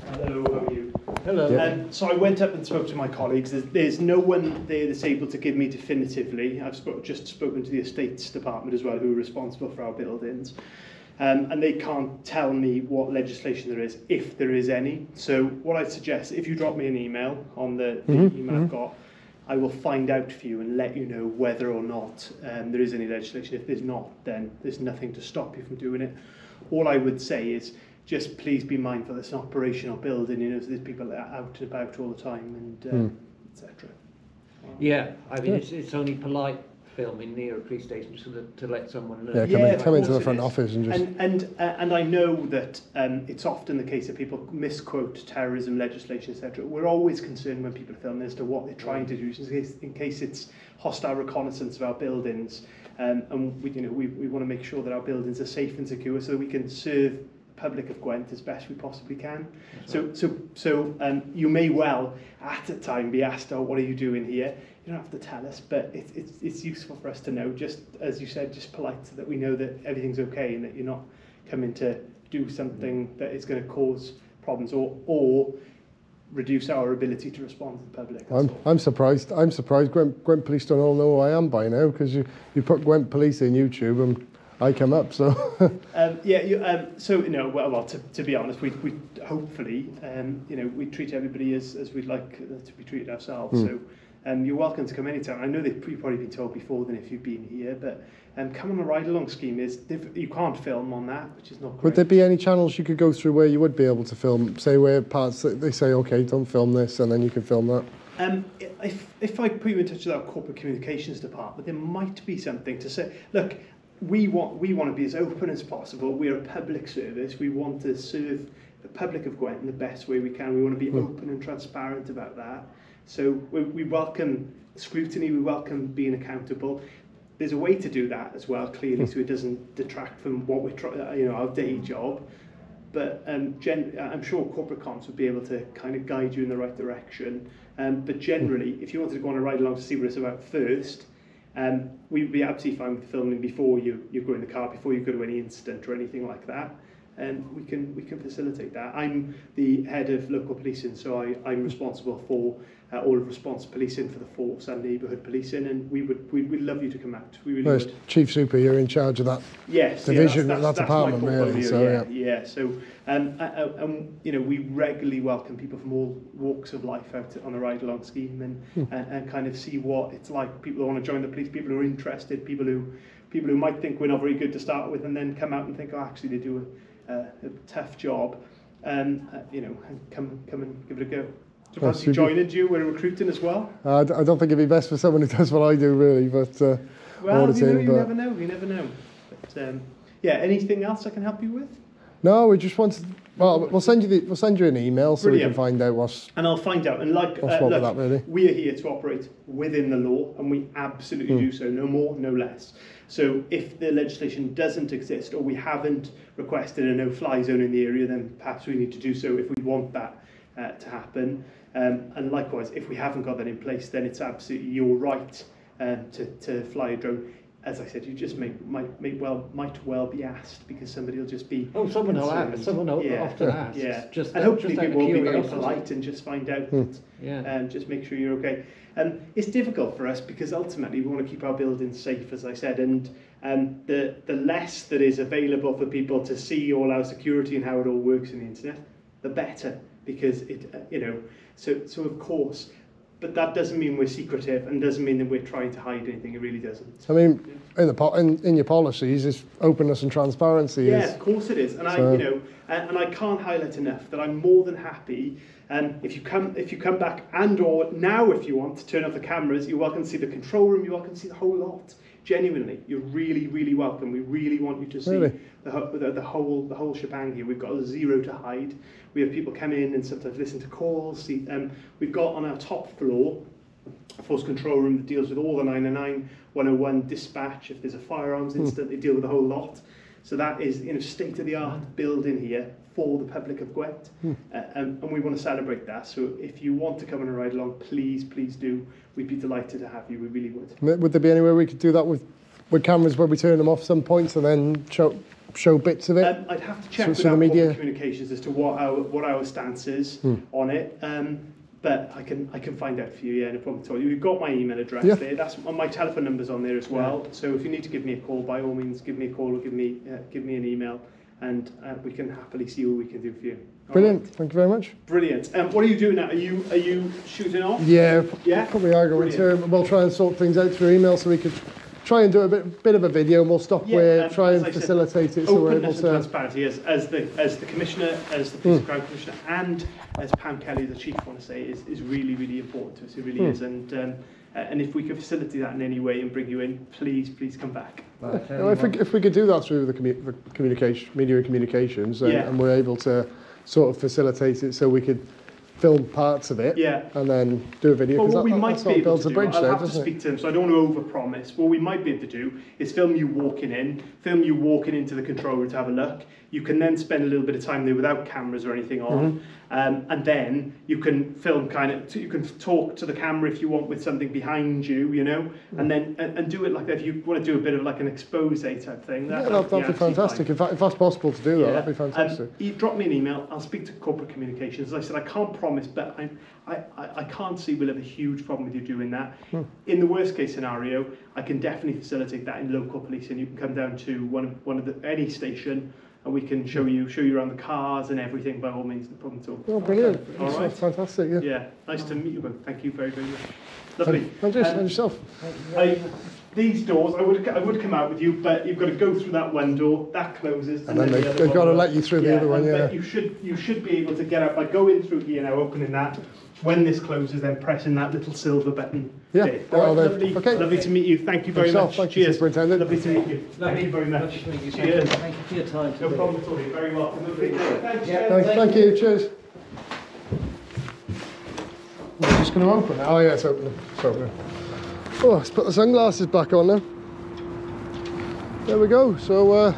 Speaker 5: Hello, how are you?
Speaker 4: Hello.
Speaker 1: Yeah.
Speaker 5: So I went up and spoke to my colleagues. There's no one there that's able to give me definitively. I've just spoken to the estates department as well, who are responsible for our buildings. And they can't tell me what legislation there is, if there is any. So what I'd suggest, if you drop me an email on the email I've got, I will find out for you and let you know whether or not there is any legislation. If there's not, then there's nothing to stop you from doing it. All I would say is just please be mindful it's an operational building, you know, so there's people that are out and about all the time and etc.
Speaker 4: Yeah, I mean, it's only polite filming near a police station to let someone know.
Speaker 1: Yeah, come into the front office and just...
Speaker 5: And I know that it's often the case that people misquote terrorism legislation, etc. We're always concerned when people film as to what they're trying to do, in case it's hostile reconnaissance of our buildings. And we want to make sure that our buildings are safe and secure so that we can serve the public of Gwent as best we possibly can. So you may well, at a time, be asked, oh, what are you doing here? You don't have to tell us, but it's useful for us to know, just as you said, just polite, so that we know that everything's okay and that you're not coming to do something that is going to cause problems or reduce our ability to respond to the public.
Speaker 1: I'm surprised. Gwent Police don't all know who I am by now, because you put Gwent Police in YouTube and I come up. So to be honest, we hopefully we treat everybody as we'd like to be treated ourselves. So. You're welcome to come anytime. I know you've probably been told before than if you've been here, but come on a ride-along scheme. You can't film on that, which is not great. Would there be any channels you could go through where you would be able to film, say where parts they say, okay, don't film this, and then you can film that?
Speaker 5: If I put you in touch with our corporate communications department, there might be something to say. Look, we want to be as open as possible. We're a public service. We want to serve the public of Gwent in the best way we can. We want to be open and transparent about that. So we welcome scrutiny, we welcome being accountable. There's a way to do that as well, clearly, so it doesn't detract from what we're trying, our day job. But I'm sure corporate comms would be able to kind of guide you in the right direction. But generally, if you wanted to go on a ride along to see what it's about first, we'd be absolutely fine with filming before you go in the car, before you go to any incident or anything like that. And we can facilitate that. I'm the head of local policing, so I'm responsible for all of response policing for the force and neighbourhood policing, and we'd love you to come out. We really would.
Speaker 1: Chief Super, you're in charge of that division, that department, really. So
Speaker 5: yeah. So we regularly welcome people from all walks of life out on the ride along scheme and kind of see what it's like. People who want to join the police, people who are interested, people who might think we're not very good to start with, and then come out and think, oh, actually they do a tough job, and come and give it a go. Do you fancy joining you? We're recruiting as well.
Speaker 1: I don't think it'd be best for someone who does what I do, really. But
Speaker 5: you never know. But anything else I can help you with?
Speaker 1: No, we just wanted. Well, we'll send you an email so we can find out what's.
Speaker 5: And I'll find out. And look,
Speaker 1: that, really.
Speaker 5: We are here to operate within the law, and we absolutely do so. No more, no less. So if the legislation doesn't exist, or we haven't requested a no-fly zone in the area, then perhaps we need to do so if we want that to happen. And likewise, if we haven't got that in place, then it's absolutely your right to fly a drone. as I said, you just might well be asked, because somebody will just be
Speaker 4: someone will
Speaker 5: concerned.
Speaker 4: ask. Someone will often ask.
Speaker 5: Yeah,
Speaker 4: Just
Speaker 5: and hopefully
Speaker 4: just out
Speaker 5: people
Speaker 4: of
Speaker 5: will be very
Speaker 4: curiosity.
Speaker 5: polite and just find out. Just make sure you're okay. It's difficult for us because ultimately we want to keep our buildings safe, as I said, and the less that is available for people to see all our security and how it all works on the internet, the better, because it so of course. But that doesn't mean we're secretive, and doesn't mean that we're trying to hide anything. It really doesn't.
Speaker 1: I mean, in your policies, is openness and transparency.
Speaker 5: Yeah, of course it is, and I can't highlight enough that I'm more than happy. If you come back, and or now if you want to turn off the cameras, you're welcome to see the control room. You're welcome to see the whole lot. Genuinely, you're really, really welcome. We really want you to see the whole shebang here. We've got zero to hide. We have people come in and sometimes listen to calls. We've got on our top floor a force control room that deals with all the 999, 101 dispatch. If there's a firearms incident, they deal with the whole lot. So that is state-of-the-art building here for the public of Gwent, and we want to celebrate that. So if you want to come on a ride along, please do. We'd be delighted to have you. We really would.
Speaker 1: Would there be anywhere we could do that with cameras where we turn them off some points and then show bits of it?
Speaker 5: I'd have to check with our corporate communications as to what our stance is on it. But I can find out for you. Yeah, no problem at all. You've got my email address there. That's on my telephone number's on there as well. So if you need to give me a call, by all means, give me a call or give me an email, and we can happily see what we can do for you.
Speaker 1: Brilliant. Right. Thank you very much.
Speaker 5: Brilliant. What are you doing now? Are you shooting off?
Speaker 1: Yeah. Probably are going to. We'll try and sort things out through email so we could try and do a bit of a video, and we'll stop try and facilitate it so we're able to.
Speaker 5: Transparency as the commissioner, as the police and crime commissioner, and as Pam Kelly, the chief, want to say is really, really important to us. It really is, and if we can facilitate that in any way and bring you in, please come back.
Speaker 1: If we could do that through the communication, media and communications, and we're able to sort of facilitate it so we could film parts of it, and then do a video.
Speaker 5: Well, what we might be able to do, I'll have to speak to him, so I don't want to overpromise. What we might be able to do is film you walking into the control room to have a look. You can then spend a little bit of time there without cameras or anything on, and then you can film you can talk to the camera if you want with something behind you, and then and do it like that. If you want to do a bit of like an expose type thing, that'd be fantastic.
Speaker 1: If that's possible to do, that'd be fantastic.
Speaker 5: You drop me an email. I'll speak to corporate communications. As I said, I can't promise, but I can't see we'll have a huge problem with you doing that. In the worst case scenario, I can definitely facilitate that in local police, and you can come down to one of any station, and we can show you around the cars and everything. By all means, no problem at all.
Speaker 1: Oh, brilliant!
Speaker 5: All right,
Speaker 1: fantastic.
Speaker 5: Yeah, nice to meet you both. Thank you very, very much. Lovely.
Speaker 1: And yourself.
Speaker 5: These doors, I would come out with you, but you've got to go through that one door. That closes,
Speaker 1: and then they've got to let you through the other one.
Speaker 5: But you should be able to get out by going through here now, opening that. When this closes, then pressing that little silver button.
Speaker 1: Yeah.
Speaker 5: All right, lovely to meet you. Thank you very much.
Speaker 1: Thank you,
Speaker 5: Cheers.
Speaker 1: Superintendent.
Speaker 5: Lovely to meet you. Thank you very much.
Speaker 4: Cheers. Thank you for your time today.
Speaker 5: No problem at all. You're very welcome.
Speaker 1: Thank you. Cheers. We're just going to open it. Oh yeah, it's open. Oh, let's put the sunglasses back on now. There we go. So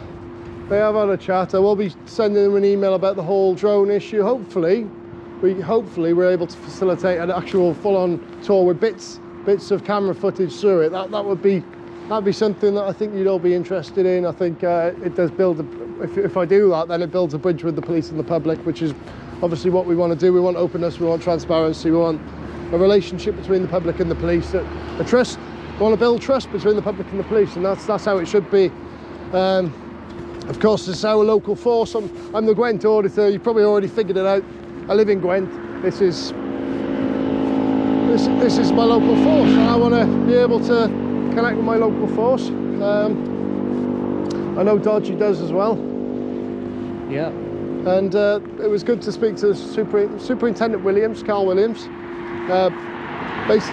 Speaker 1: they have had a chat. I will be sending them an email about the whole drone issue. Hopefully we're able to facilitate an actual full-on tour with bits of camera footage through it. That'd be something that I think you'd all be interested in. I think it does build if I do that, then it builds a bridge with the police and the public, which is obviously what we want to do. We want openness, we want transparency, we want a relationship between the public and the police, a trust. We want to build trust between the public and the police, and that's how it should be. Of course, this is our local force. I'm the Gwent auditor. You've probably already figured it out. I live in Gwent. This is my local force, and I want to be able to connect with my local force. I know Dodgy does as well.
Speaker 4: Yeah.
Speaker 1: And it was good to speak to Superintendent Williams, Carl Williams.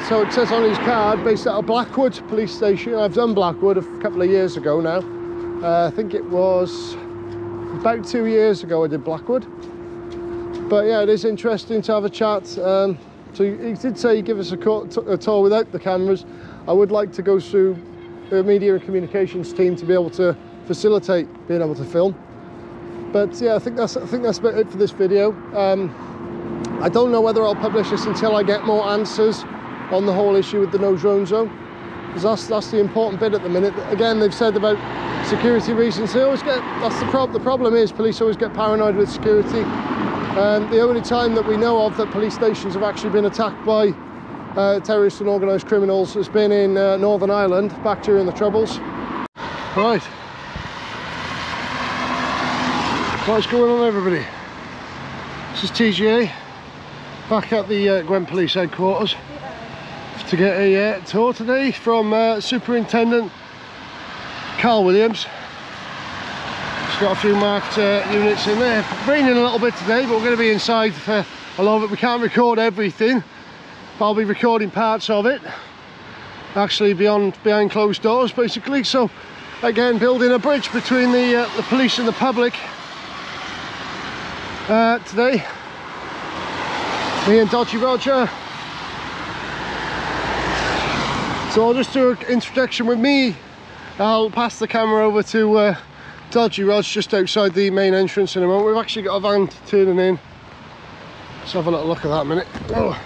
Speaker 1: So it says on his card, based out of Blackwood Police Station. I've done Blackwood a couple of years ago now. I think it was about 2 years ago I did Blackwood. But yeah, it is interesting to have a chat. So he did say he'd give us a tour without the cameras. I would like to go through the media and communications team to be able to facilitate being able to film. But yeah, I think that's about it for this video. I don't know whether I'll publish this until I get more answers on the whole issue with the no drone zone. because that's the important bit at the minute. Again, they've said about security reasons. They always get, that's the problem is police always get paranoid with security. The only time that we know of that police stations have actually been attacked by terrorists and organised criminals has been in Northern Ireland back during the Troubles. Right. What's going on, everybody? This is TGA back at the Gwent Police headquarters to get a tour today from Superintendent Carl Williams. It's got a few marked units in there. Raining a little bit today, but we're going to be inside for a lot of it. We can't record everything, but I'll be recording parts of it, actually behind closed doors basically. So again, building a bridge between the police and the public today. Me and Dodgy Roger. So I'll just do an introduction with me. I'll pass the camera over to Dodgy Rog just outside the main entrance in a moment. We've actually got a van turning in. Let's have a little look at that a minute. Oh,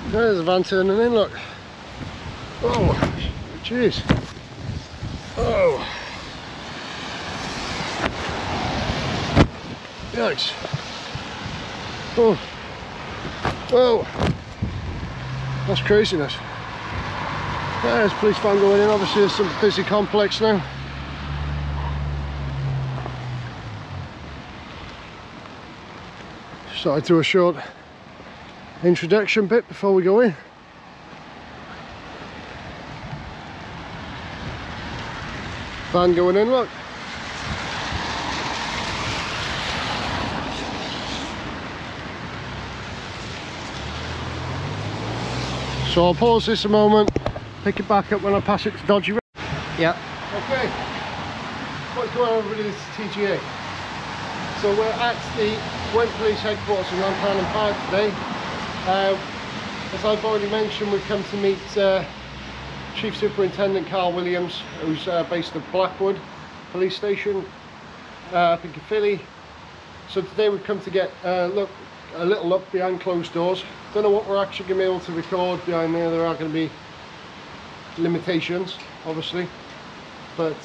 Speaker 1: there's a van turning in, look. Oh, jeez. Oh. Yikes. Oh. Oh. That's craziness. There's police van going in. Obviously there's some busy complex now. Just thought I'd do a short introduction bit before we go in. Van going in, look. So I'll pause this a moment, pick it back up when I pass it to Dodgy.
Speaker 2: Yeah.
Speaker 1: Okay. What's going on, everybody? This is TGA. So we're at the Gwent Police headquarters in Llantarnam Park today. As I've already mentioned, we've come to meet Chief Superintendent Carl Williams, who's based at Blackwood Police Station up in Caerphilly. So today we've come to get a little look behind closed doors. Don't know what we're actually going to be able to record behind there. There are going to be limitations, obviously, but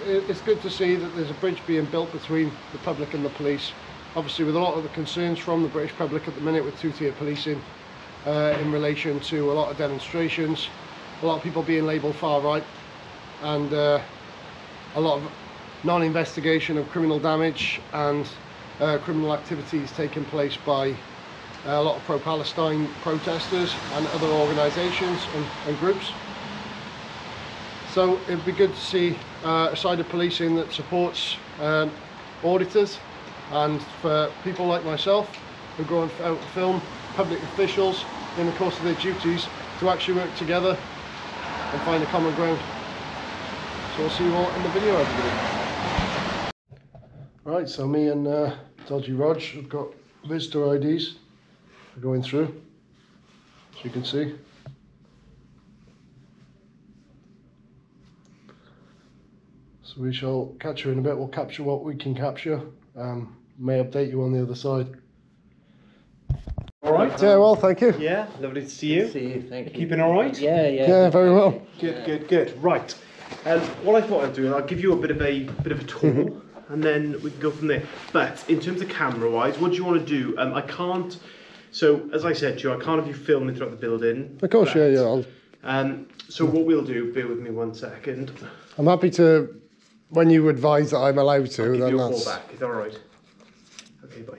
Speaker 1: it's good to see that there's a bridge being built between the public and the police. Obviously, with a lot of the concerns from the British public at the minute with two-tier policing in relation to a lot of demonstrations, a lot of people being labelled far right, and a lot of non-investigation of criminal damage and criminal activities taking place by a lot of pro-Palestine protesters and other organisations and groups. So it'd be good to see a side of policing that supports auditors and for people like myself who go and film public officials in the course of their duties to actually work together and find a common ground. So we'll see you all in the video, everybody. Right, so me and Dodgy Rog have got visitor IDs for going through, as you can see. So we shall catch you in a bit. We'll capture what we can capture. May update you on the other side.
Speaker 5: All right.
Speaker 1: Yeah, well, thank you.
Speaker 5: Yeah, lovely to see you.
Speaker 2: Good to see you, thank you.
Speaker 5: Keeping all right?
Speaker 1: Yeah, very well.
Speaker 5: Good. Right. What I thought I'd do, I'll give you a bit of a tour, and then we can go from there. But in terms of camera-wise, what do you want to do? I can't. So as I said to you, I can't have you filming throughout the building.
Speaker 1: Of course,
Speaker 5: but,
Speaker 1: yeah.
Speaker 5: So what we'll do, bear with me 1 second.
Speaker 1: I'm happy to, when you advise that I'm allowed to,
Speaker 5: I'll give
Speaker 1: then
Speaker 5: you a
Speaker 1: that's...
Speaker 5: call back. Is that all right? Okay, bye.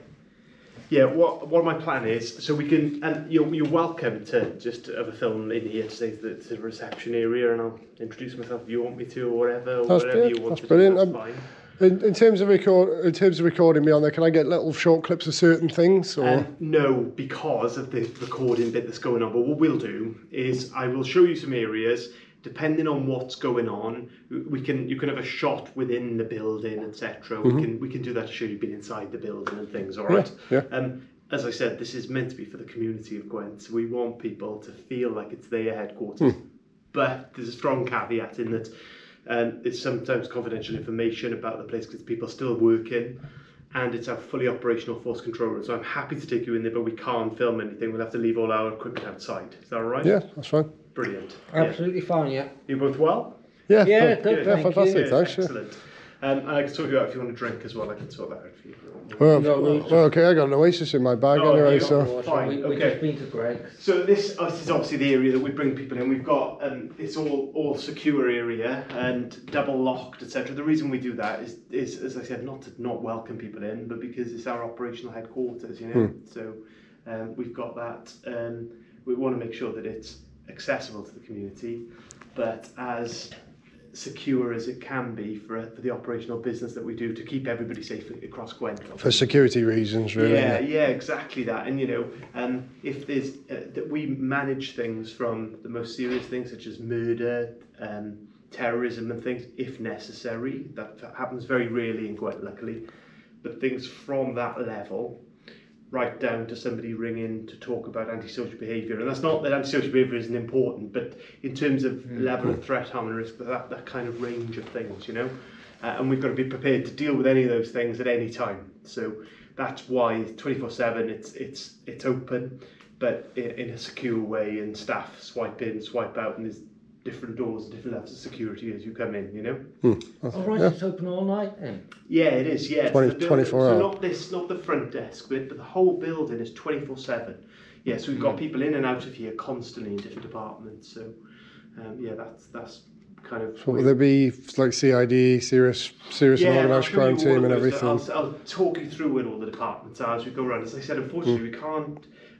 Speaker 5: Yeah, what my plan is, so we can, and you're welcome to just have a film in here to say that it's a reception area, and I'll introduce myself if you want me to, or whatever, or whatever you want to do, that's fine.
Speaker 1: In terms of recording me on there, can I get little short clips of certain things? Or?
Speaker 5: No, because of the recording bit that's going on. But what we'll do is I will show you some areas. Depending on what's going on, you can have a shot within the building, etc. We can do that to show you being inside the building and things. All right.
Speaker 1: Yeah.
Speaker 5: As I said, this is meant to be for the community of Gwent. So we want people to feel like it's their headquarters. But there's a strong caveat in that. It's sometimes confidential information about the place because people are still working, and it's a fully operational force control room. So I'm happy to take you in there, but we can't film anything. We'll have to leave all our equipment outside. Is that all right?
Speaker 1: Yeah, that's fine.
Speaker 5: Brilliant.
Speaker 4: Absolutely fine, yeah.
Speaker 5: You both well?
Speaker 1: Yeah,
Speaker 4: Yeah,
Speaker 1: fa-
Speaker 4: good,
Speaker 1: yeah,
Speaker 4: thank
Speaker 1: fantastic,
Speaker 4: you.
Speaker 1: thanks. Yeah.
Speaker 5: Excellent. And I can sort you out if you want to drink as well. I can sort that out for you.
Speaker 1: Well, okay, I got an Oasis in my bag
Speaker 5: Oh,
Speaker 1: anyway,
Speaker 5: you
Speaker 1: so.
Speaker 5: got- Fine,
Speaker 4: We've
Speaker 5: okay.
Speaker 4: just been to Greg's.
Speaker 5: So this is obviously the area that we bring people in. We've got it's all secure area and double locked, etc. The reason we do that is as I said, not to not welcome people in, but because it's our operational headquarters, you know. So we've got that. We want to make sure that it's accessible to the community, but as secure as it can be for the operational business that we do to keep everybody safe across Gwent.
Speaker 1: For security reasons, really.
Speaker 5: Yeah, exactly that. And you know, if there's that we manage things from the most serious things such as murder, terrorism, and things, if necessary. That happens very rarely in Gwent, luckily. But things from that level, right down to somebody ringing to talk about antisocial behaviour. And that's not that antisocial behaviour isn't important, but in terms of level of threat, harm and risk, that kind of range of things, you know. And we've got to be prepared to deal with any of those things at any time. So that's why 24/7 it's open, but in a secure way, and staff swipe in, swipe out, and there's different doors, different levels of security as you come in, you know.
Speaker 4: All right, it's open all night then.
Speaker 5: Yeah, it is. Yeah,
Speaker 1: 24
Speaker 5: so
Speaker 1: hours.
Speaker 5: not the front desk bit, but the whole building is 24/7. Yeah, so we've got people in and out of here constantly in different departments. So, yeah, that's kind of.
Speaker 1: So will there be like CID, serious and organised crime team and everything?
Speaker 5: I'll talk you through what all the departments are as we go around. As I said, unfortunately,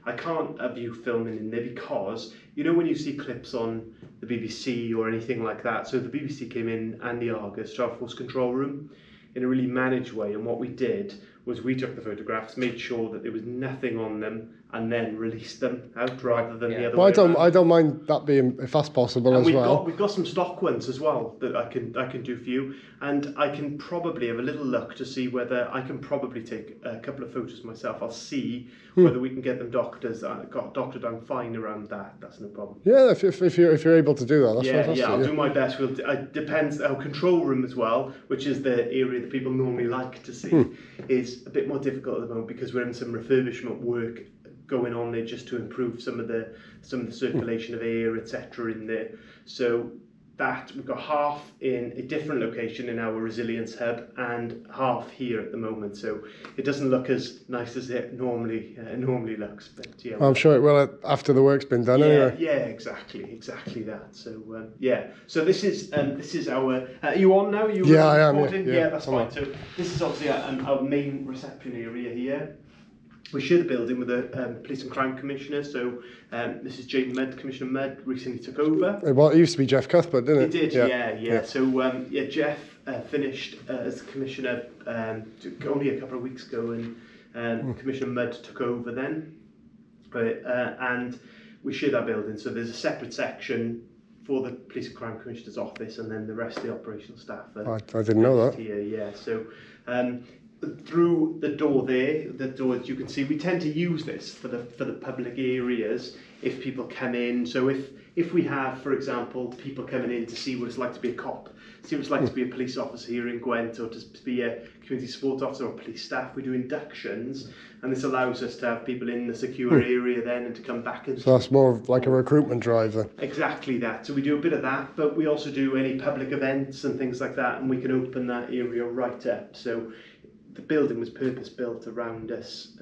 Speaker 5: I can't have you filming in there because, you know, when you see clips on the BBC or anything like that, so the BBC came in and the Argus to our force control room in a really managed way, and what we did was we took the photographs, made sure that there was nothing on them, and then released them out rather than the other way around.
Speaker 1: I don't mind that being, if that's possible,
Speaker 5: and
Speaker 1: as well.
Speaker 5: We've got some stock ones as well that I can do for you, and I can probably have a little look to see whether I can probably take a couple of photos myself. I'll see whether we can get them doctored. I'm fine around that. That's no problem.
Speaker 1: Yeah, if you're able to do that, that's fantastic.
Speaker 5: Yeah, I'll do my best. It depends. Our control room as well, which is the area that people normally like to see, is a bit more difficult at the moment because we're in some refurbishment work going on there just to improve some of the circulation of air, etc. in there. So that we've got half in a different location in our resilience hub and half here at the moment. So it doesn't look as nice as it normally looks. But yeah,
Speaker 1: I'm sure it will after the work's been done anyway.
Speaker 5: Yeah, exactly that. So yeah. So this is our. Are you on now?
Speaker 1: I am.
Speaker 5: Yeah, that's fine. So this is obviously our main reception area here. We share the building with the Police and Crime Commissioner, so this is Jane Mudd, Commissioner Mudd, recently took over.
Speaker 1: Well, it used to be Jeff Cuthbert, didn't it?
Speaker 5: It did, yeah. So, Jeff finished as the Commissioner only a couple of weeks ago, and Commissioner Mudd took over then. And we share that building, so there's a separate section for the Police and Crime Commissioner's office, and then the rest of the operational staff.
Speaker 1: I didn't know that.
Speaker 5: Here, yeah, so... through the door there, the door that you can see, we tend to use this for the public areas if people come in. So if we have, for example, people coming in to see what it's like to be a cop, see what it's like to be a police officer here in Gwent, or to be a community support officer or police staff, we do inductions, and this allows us to have people in the secure area then and to come back and...
Speaker 1: So that's more of like a recruitment drive then?
Speaker 5: Exactly that. So we do a bit of that, but we also do any public events and things like that, and we can open that area right up. So the building was purpose-built around us,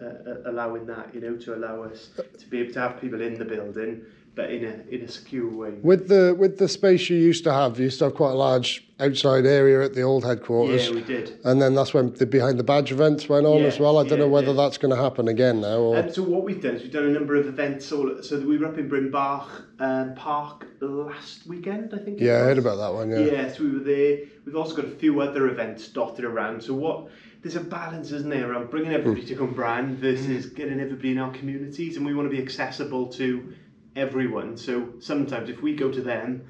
Speaker 5: allowing that, you know, to allow us to be able to have people in the building, but in a secure way.
Speaker 1: With the space you used to have quite a large outside area at the old headquarters.
Speaker 5: Yeah, we did.
Speaker 1: And then that's when the behind the badge events went on as well. I don't know whether that's going to happen again now. Or...
Speaker 5: So what we've done is we've done a number of events. So we were up in Brimbach Park last weekend, I think.
Speaker 1: Yeah, I heard about that one. Yeah.
Speaker 5: Yeah, so we were there. We've also got a few other events dotted around. So there's a balance, isn't there, around bringing everybody to Cwmbran versus getting everybody in our communities, and we want to be accessible to everyone. So sometimes if we go to them,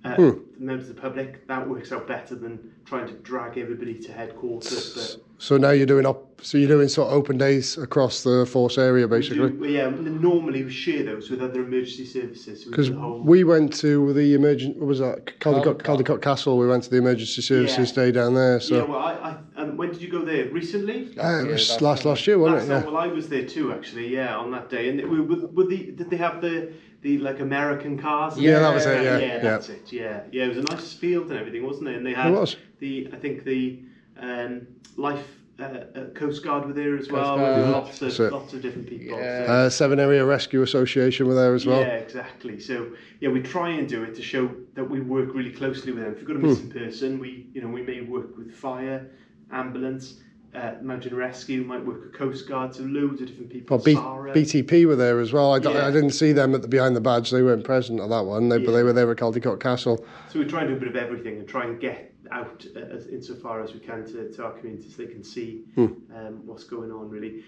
Speaker 5: members of the public, that works out better than trying to drag everybody to headquarters. But
Speaker 1: so now you're doing sort of open days across the force area, basically.
Speaker 5: Normally we share those with other emergency services.
Speaker 1: Because we went to the what was that? Caldecott Castle. We went to the emergency services day down there. So
Speaker 5: yeah, well, When did you go there? Recently?
Speaker 1: It was last year, wasn't it? Yeah.
Speaker 5: Well, I was there too, actually. Yeah, on that day. And did they have the like American cars?
Speaker 1: Yeah, that was it. Yeah,
Speaker 5: yeah, that's it. Yeah, yeah. It was a nice field and everything, wasn't it? And they had I think the life. Coast Guard were there as well. Lots of different people.
Speaker 1: Yeah. Seven Area Rescue Association were there as well.
Speaker 5: Yeah, exactly. So yeah, we try and do it to show that we work really closely with them. If you've got a missing person, we may work with fire, ambulance, mountain rescue, might work with Coast Guard. So loads of different people.
Speaker 1: BTP were there as well. I didn't see them at the behind the badge. They weren't present at that one. But they were there at Caldicot Castle.
Speaker 5: So we try and do a bit of everything and try and get out insofar as we can to our community so they can see what's going on, really.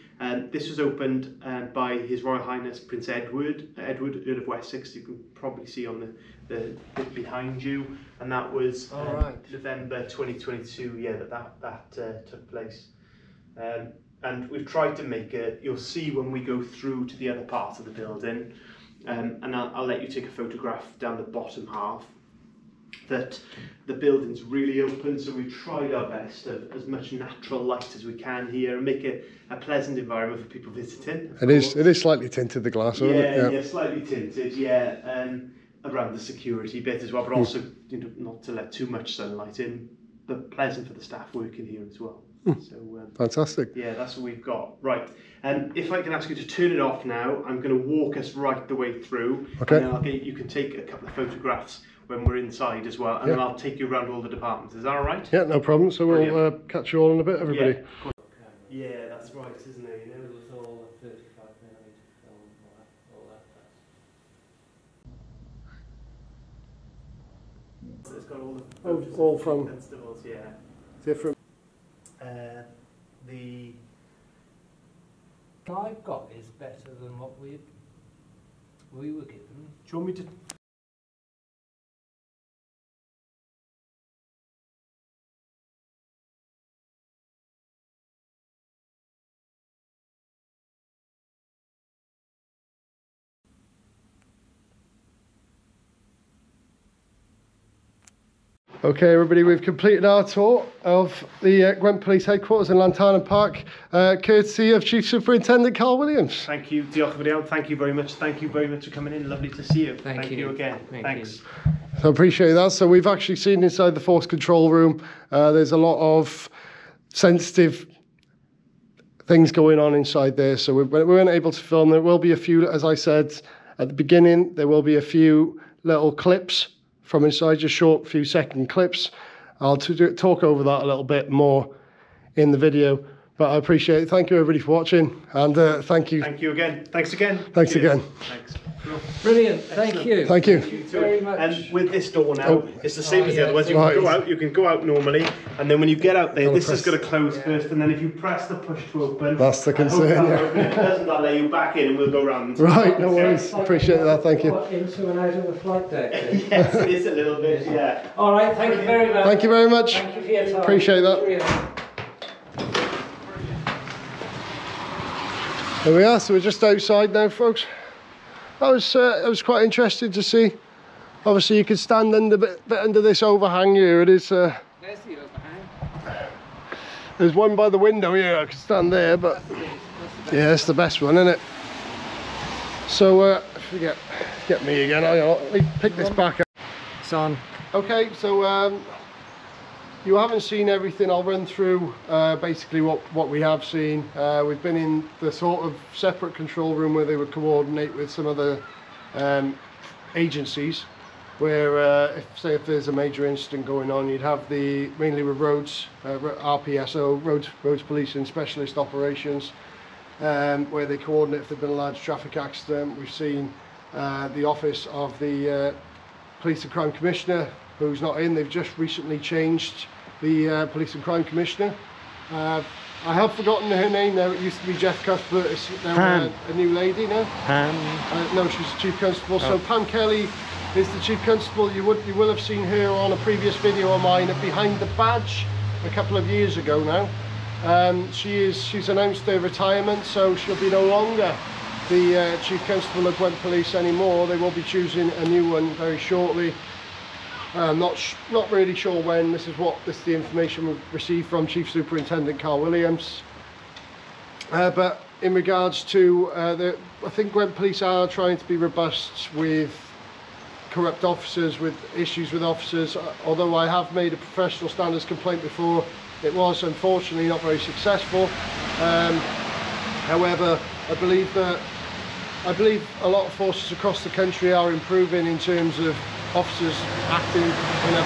Speaker 5: This was opened by His Royal Highness Prince Edward, Earl of Wessex. You can probably see on the bit behind you, and that was November 2022. Yeah, that took place. And we've tried to make it. You'll see when we go through to the other part of the building, and I'll let you take a photograph down the bottom half. That the building's really open, so we've tried our best of as much natural light as we can here and make it a pleasant environment for people visiting.
Speaker 1: It is slightly tinted, the glass, isn't it?
Speaker 5: Yeah, slightly tinted, around the security bit as well, but also not to let too much sunlight in, but pleasant for the staff working here as well. So
Speaker 1: fantastic.
Speaker 5: Yeah, that's what we've got. Right, and if I can ask you to turn it off now, I'm going to walk us right the way through,
Speaker 1: okay.
Speaker 5: And then you can take a couple of photographs when we're inside as well, and then I'll take you around all the departments. Is that all right?
Speaker 1: Yeah, no problem. So we'll catch you all in a bit, everybody.
Speaker 5: Yeah, that's right, isn't it?
Speaker 4: It was all 35mm film, all that.
Speaker 5: So it's got all the
Speaker 1: all from
Speaker 5: festivals,
Speaker 1: different.
Speaker 5: The
Speaker 4: I've got is better than what we were given.
Speaker 5: Do you want me to?
Speaker 1: Okay, everybody, we've completed our tour of the Gwent Police headquarters in Llantarnam Park, courtesy of Chief Superintendent Carl Williams.
Speaker 5: Thank you, diolch yn fawr. Thank you very much. Thank you very much for coming in. Lovely to see you.
Speaker 4: Thank you
Speaker 5: again.
Speaker 4: Thanks.
Speaker 1: So I appreciate that. So we've actually seen inside the force control room. There's a lot of sensitive things going on inside there. So we weren't able to film. There will be a few, as I said at the beginning, there will be a few little clips from inside, just short few second clips. I'll talk over that a little bit more in the video, but I appreciate it. Thank you everybody for watching, and thank you.
Speaker 5: Thank you again. Thanks again.
Speaker 1: Thanks again.
Speaker 5: Thanks.
Speaker 4: Brilliant. Thank you.
Speaker 1: Thank you.
Speaker 4: Thank you very much.
Speaker 5: And with this door now, it's the same as the other ones. You can go out normally, and then when you get out there, this is going to close first, and then if you press the push to open,
Speaker 1: that's the concern.
Speaker 5: If it doesn't, I'll let you back in, and we'll go round.
Speaker 1: Right, no worries. Appreciate that. Thank you.
Speaker 4: Into and out of the flight deck.
Speaker 5: Yes, it is a little bit. Yeah.
Speaker 4: All right. Thank you very much.
Speaker 1: Thank you very much.
Speaker 4: Thank you for your time.
Speaker 1: Appreciate that. There we are. So we're just outside now, folks. It was quite interesting to see. Obviously, you could stand under bit under this overhang here. It is. There's the overhang. There's one by the window here. I could stand there, but yeah, it's the best one, isn't it? So if you get me again, let me pick this back up.
Speaker 4: It's on.
Speaker 1: Okay, so you haven't seen everything. I'll run through basically what we have seen. We've been in the sort of separate control room where they would coordinate with some other agencies, where if there's a major incident going on, you'd have mainly with roads, RPSO, roads police and specialist operations, where they coordinate if there's been a large traffic accident. We've seen the office of the Police and Crime Commissioner, who's not in. They've just recently changed the Police and Crime Commissioner. I have forgotten her name now. It used to be Jeff Cuthbert. It's now a new lady now. No, she's the Chief Constable. So Pam Kelly is the Chief Constable. You will have seen her on a previous video of mine behind the badge a couple of years ago now. She's announced her retirement, so she'll be no longer the Chief Constable of Gwent Police anymore. They will be choosing a new one very shortly. Not really sure when. This is the information we've received from Chief Superintendent Carl Williams. But in regards to, I think Gwent Police are trying to be robust with corrupt officers, with issues with officers. Although I have made a professional standards complaint before, it was unfortunately not very successful. However, I believe a lot of forces across the country are improving in terms of officers acting in a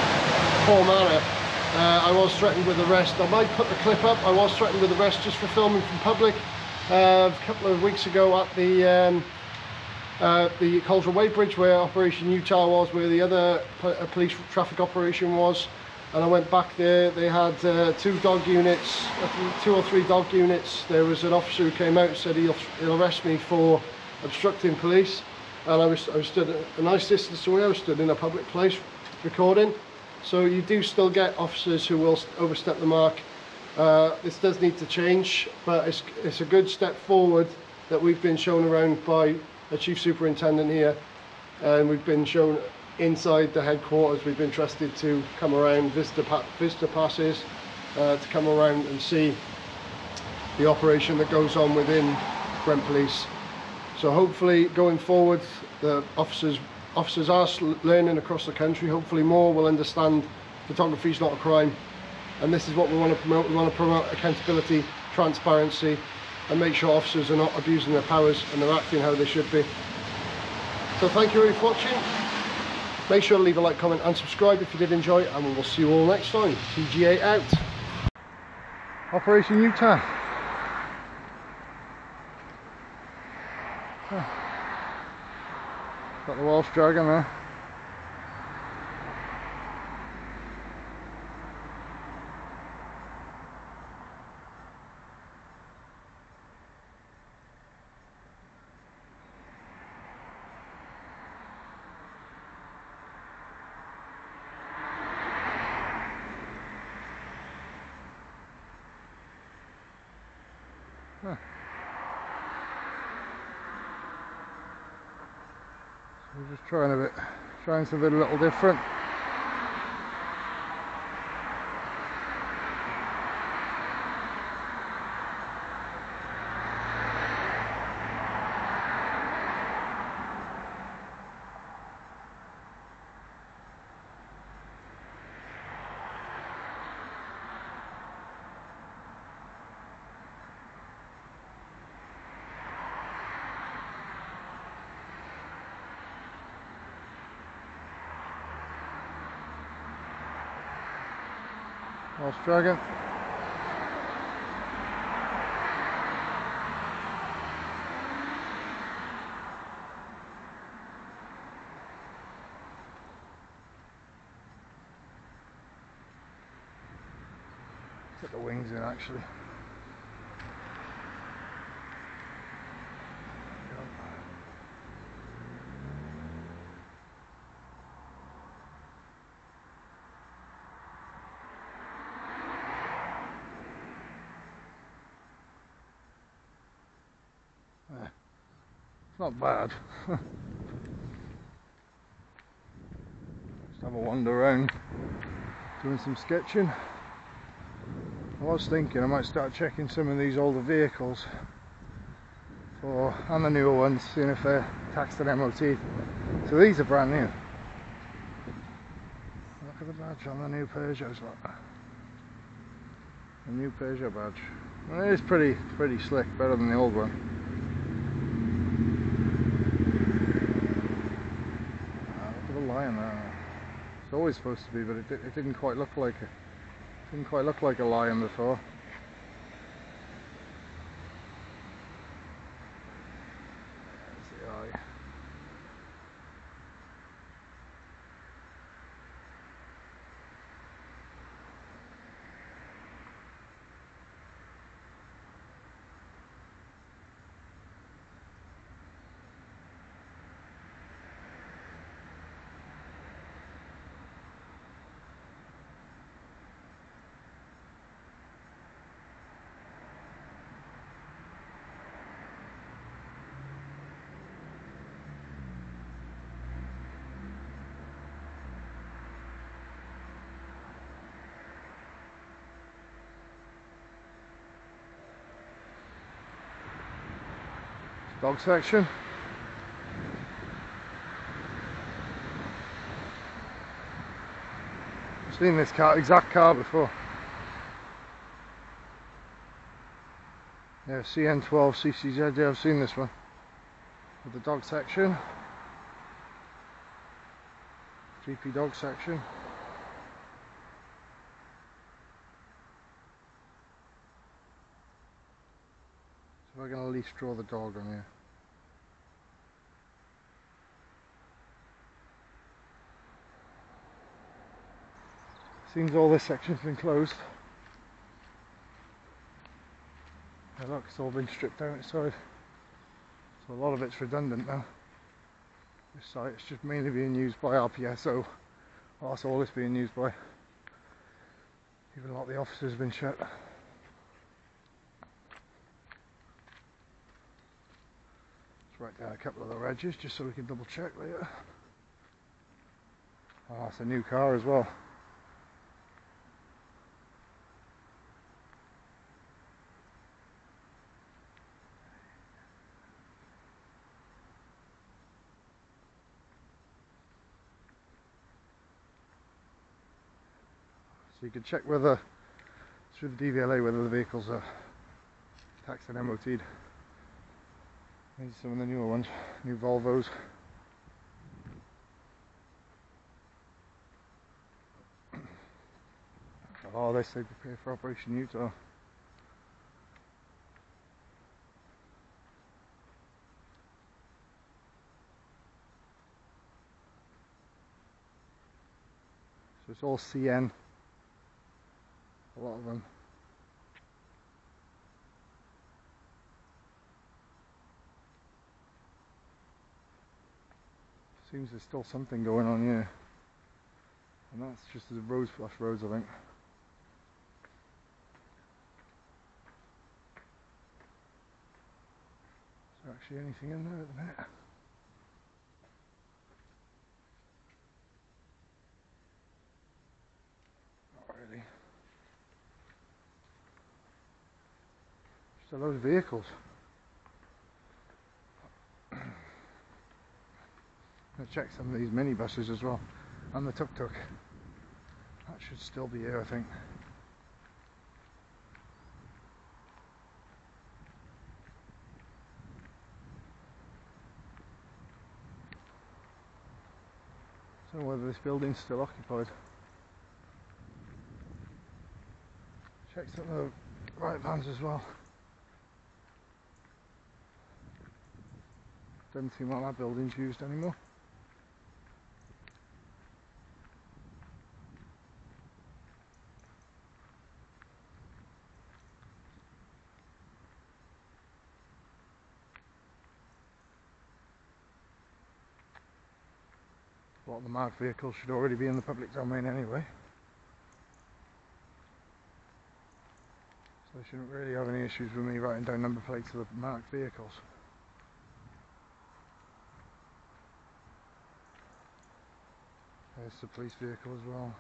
Speaker 1: poor manner. I was threatened with arrest. I might put the clip up. I was threatened with arrest just for filming from public a couple of weeks ago at the Coleshill Weighbridge, where Operation Utah was, where the other police traffic operation was. And I went back there. They had 2 dog units, 2 or 3 dog units. There was an officer who came out and said he'll arrest me for obstructing police. And I was stood a nice distance away. I was stood in a public place recording. So you do still get officers who will overstep the mark. This does need to change, but it's a good step forward that we've been shown around by a Chief Superintendent here, and we've been shown inside the headquarters. We've been trusted to come around, visitor passes, to come around and see the operation that goes on within Gwent Police. So hopefully going forward, the officers are learning across the country. Hopefully more will understand photography is not a crime, and this is what we want to promote. We want to promote accountability, transparency, and make sure officers are not abusing their powers and they're acting how they should be. So thank you very much for watching. Make sure to leave a like, comment and subscribe if you did enjoy, and we will see you all next time. TGA out. Operation Utah. Got the Welsh dragon there. Huh. So we're just trying something a little different. Welsh dragon. Put the wings in actually. It's not bad. Just have a wander around doing some sketching. I was thinking I might start checking some of these older vehicles and the newer ones, seeing if they're taxed and MOT. So these are brand new. Look at the badge on the new Peugeots. Look. The new Peugeot badge. Well, it is pretty slick, better than the old one. Lion there. It's always supposed to be, but it didn't quite look like a lion before. There's the eye. Dog section. I've seen this exact car before. Yeah, CN12 CCZ, yeah, I've seen this one. With the dog section. GP dog section. So we're going to at least draw the dog on here. Seems all this section's been closed. Yeah, look, it's all been stripped out inside. So a lot of it's redundant now. This site is just mainly being used by RPSO. Well, that's all it's being used by. Even a lot of the offices have been shut. Let's write down a couple of the regs just so we can double check later. Oh, it's a new car as well. So you can check whether, through the DVLA, whether the vehicles are taxed and MOT'd. These are some of the newer ones, new Volvos. Oh, they say prepare for Operation Utah. So it's all CN, a lot of them. Seems there's still something going on here. And that's just the rose flush roads, I think. Is there actually anything in there at the minute? Not really. Just a load of vehicles. I'll check some of these minibuses as well, and the tuk-tuk. That should still be here, I think. I don't know whether this building's still occupied. Check some of the right vans as well. Doesn't seem like that building's used anymore. A lot of the marked vehicles should already be in the public domain anyway. So they shouldn't really have any issues with me writing down number plates of the marked vehicles. There's the police vehicle as well.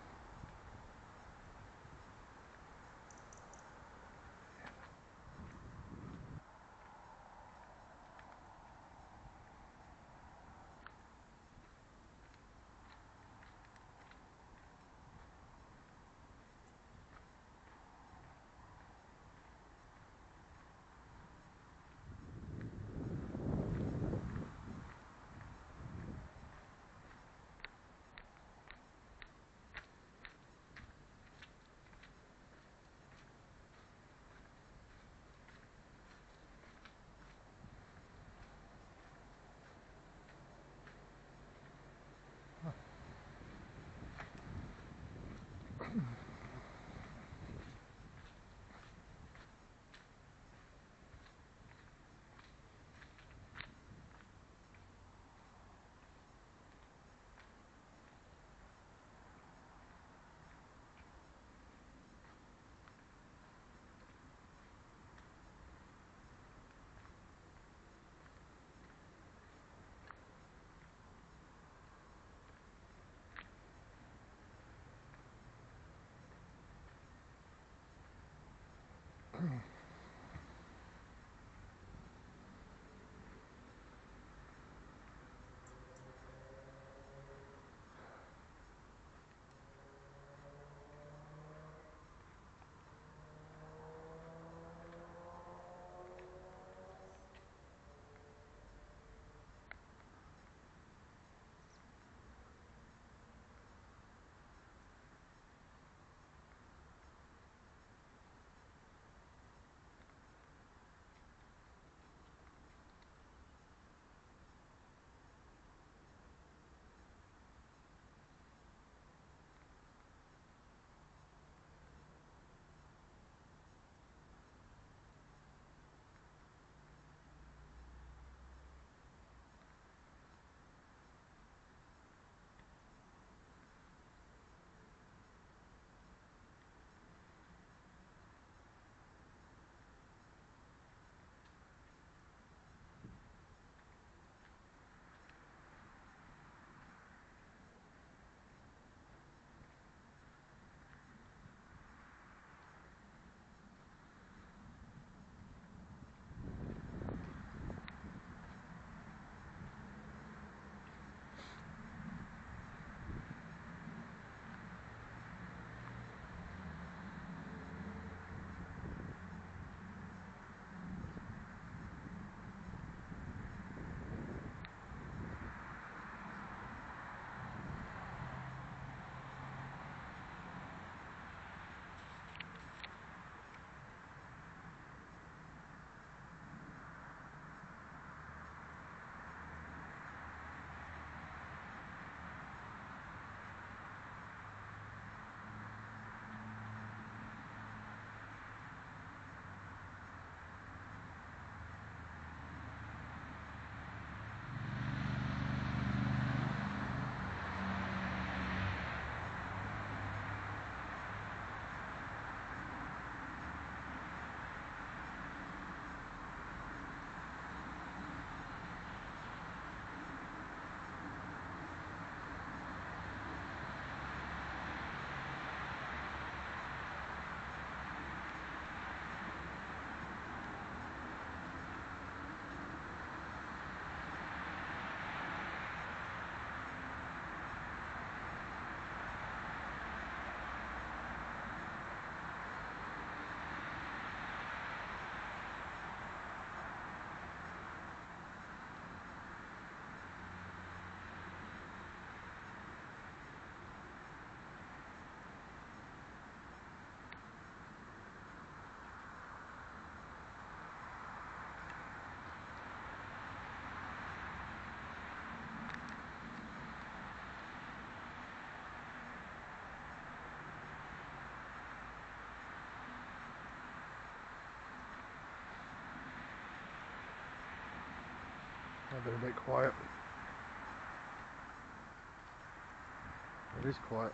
Speaker 1: been a bit quiet. It is quiet.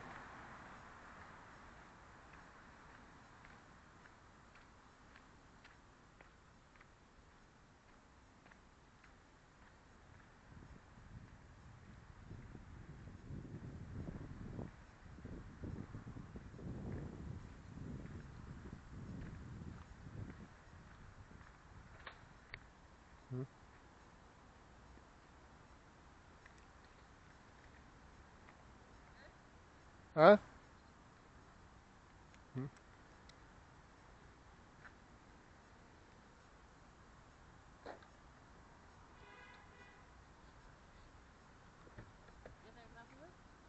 Speaker 1: Huh?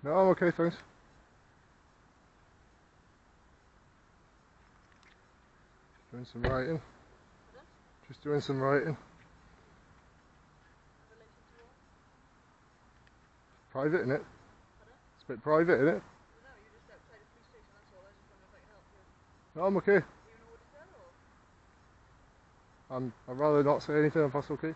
Speaker 1: No, I'm okay, thanks. Doing some writing. Just doing some writing. Private, innit? It's a bit private, innit? No, I'm okay. I'd rather not say anything if that's okay.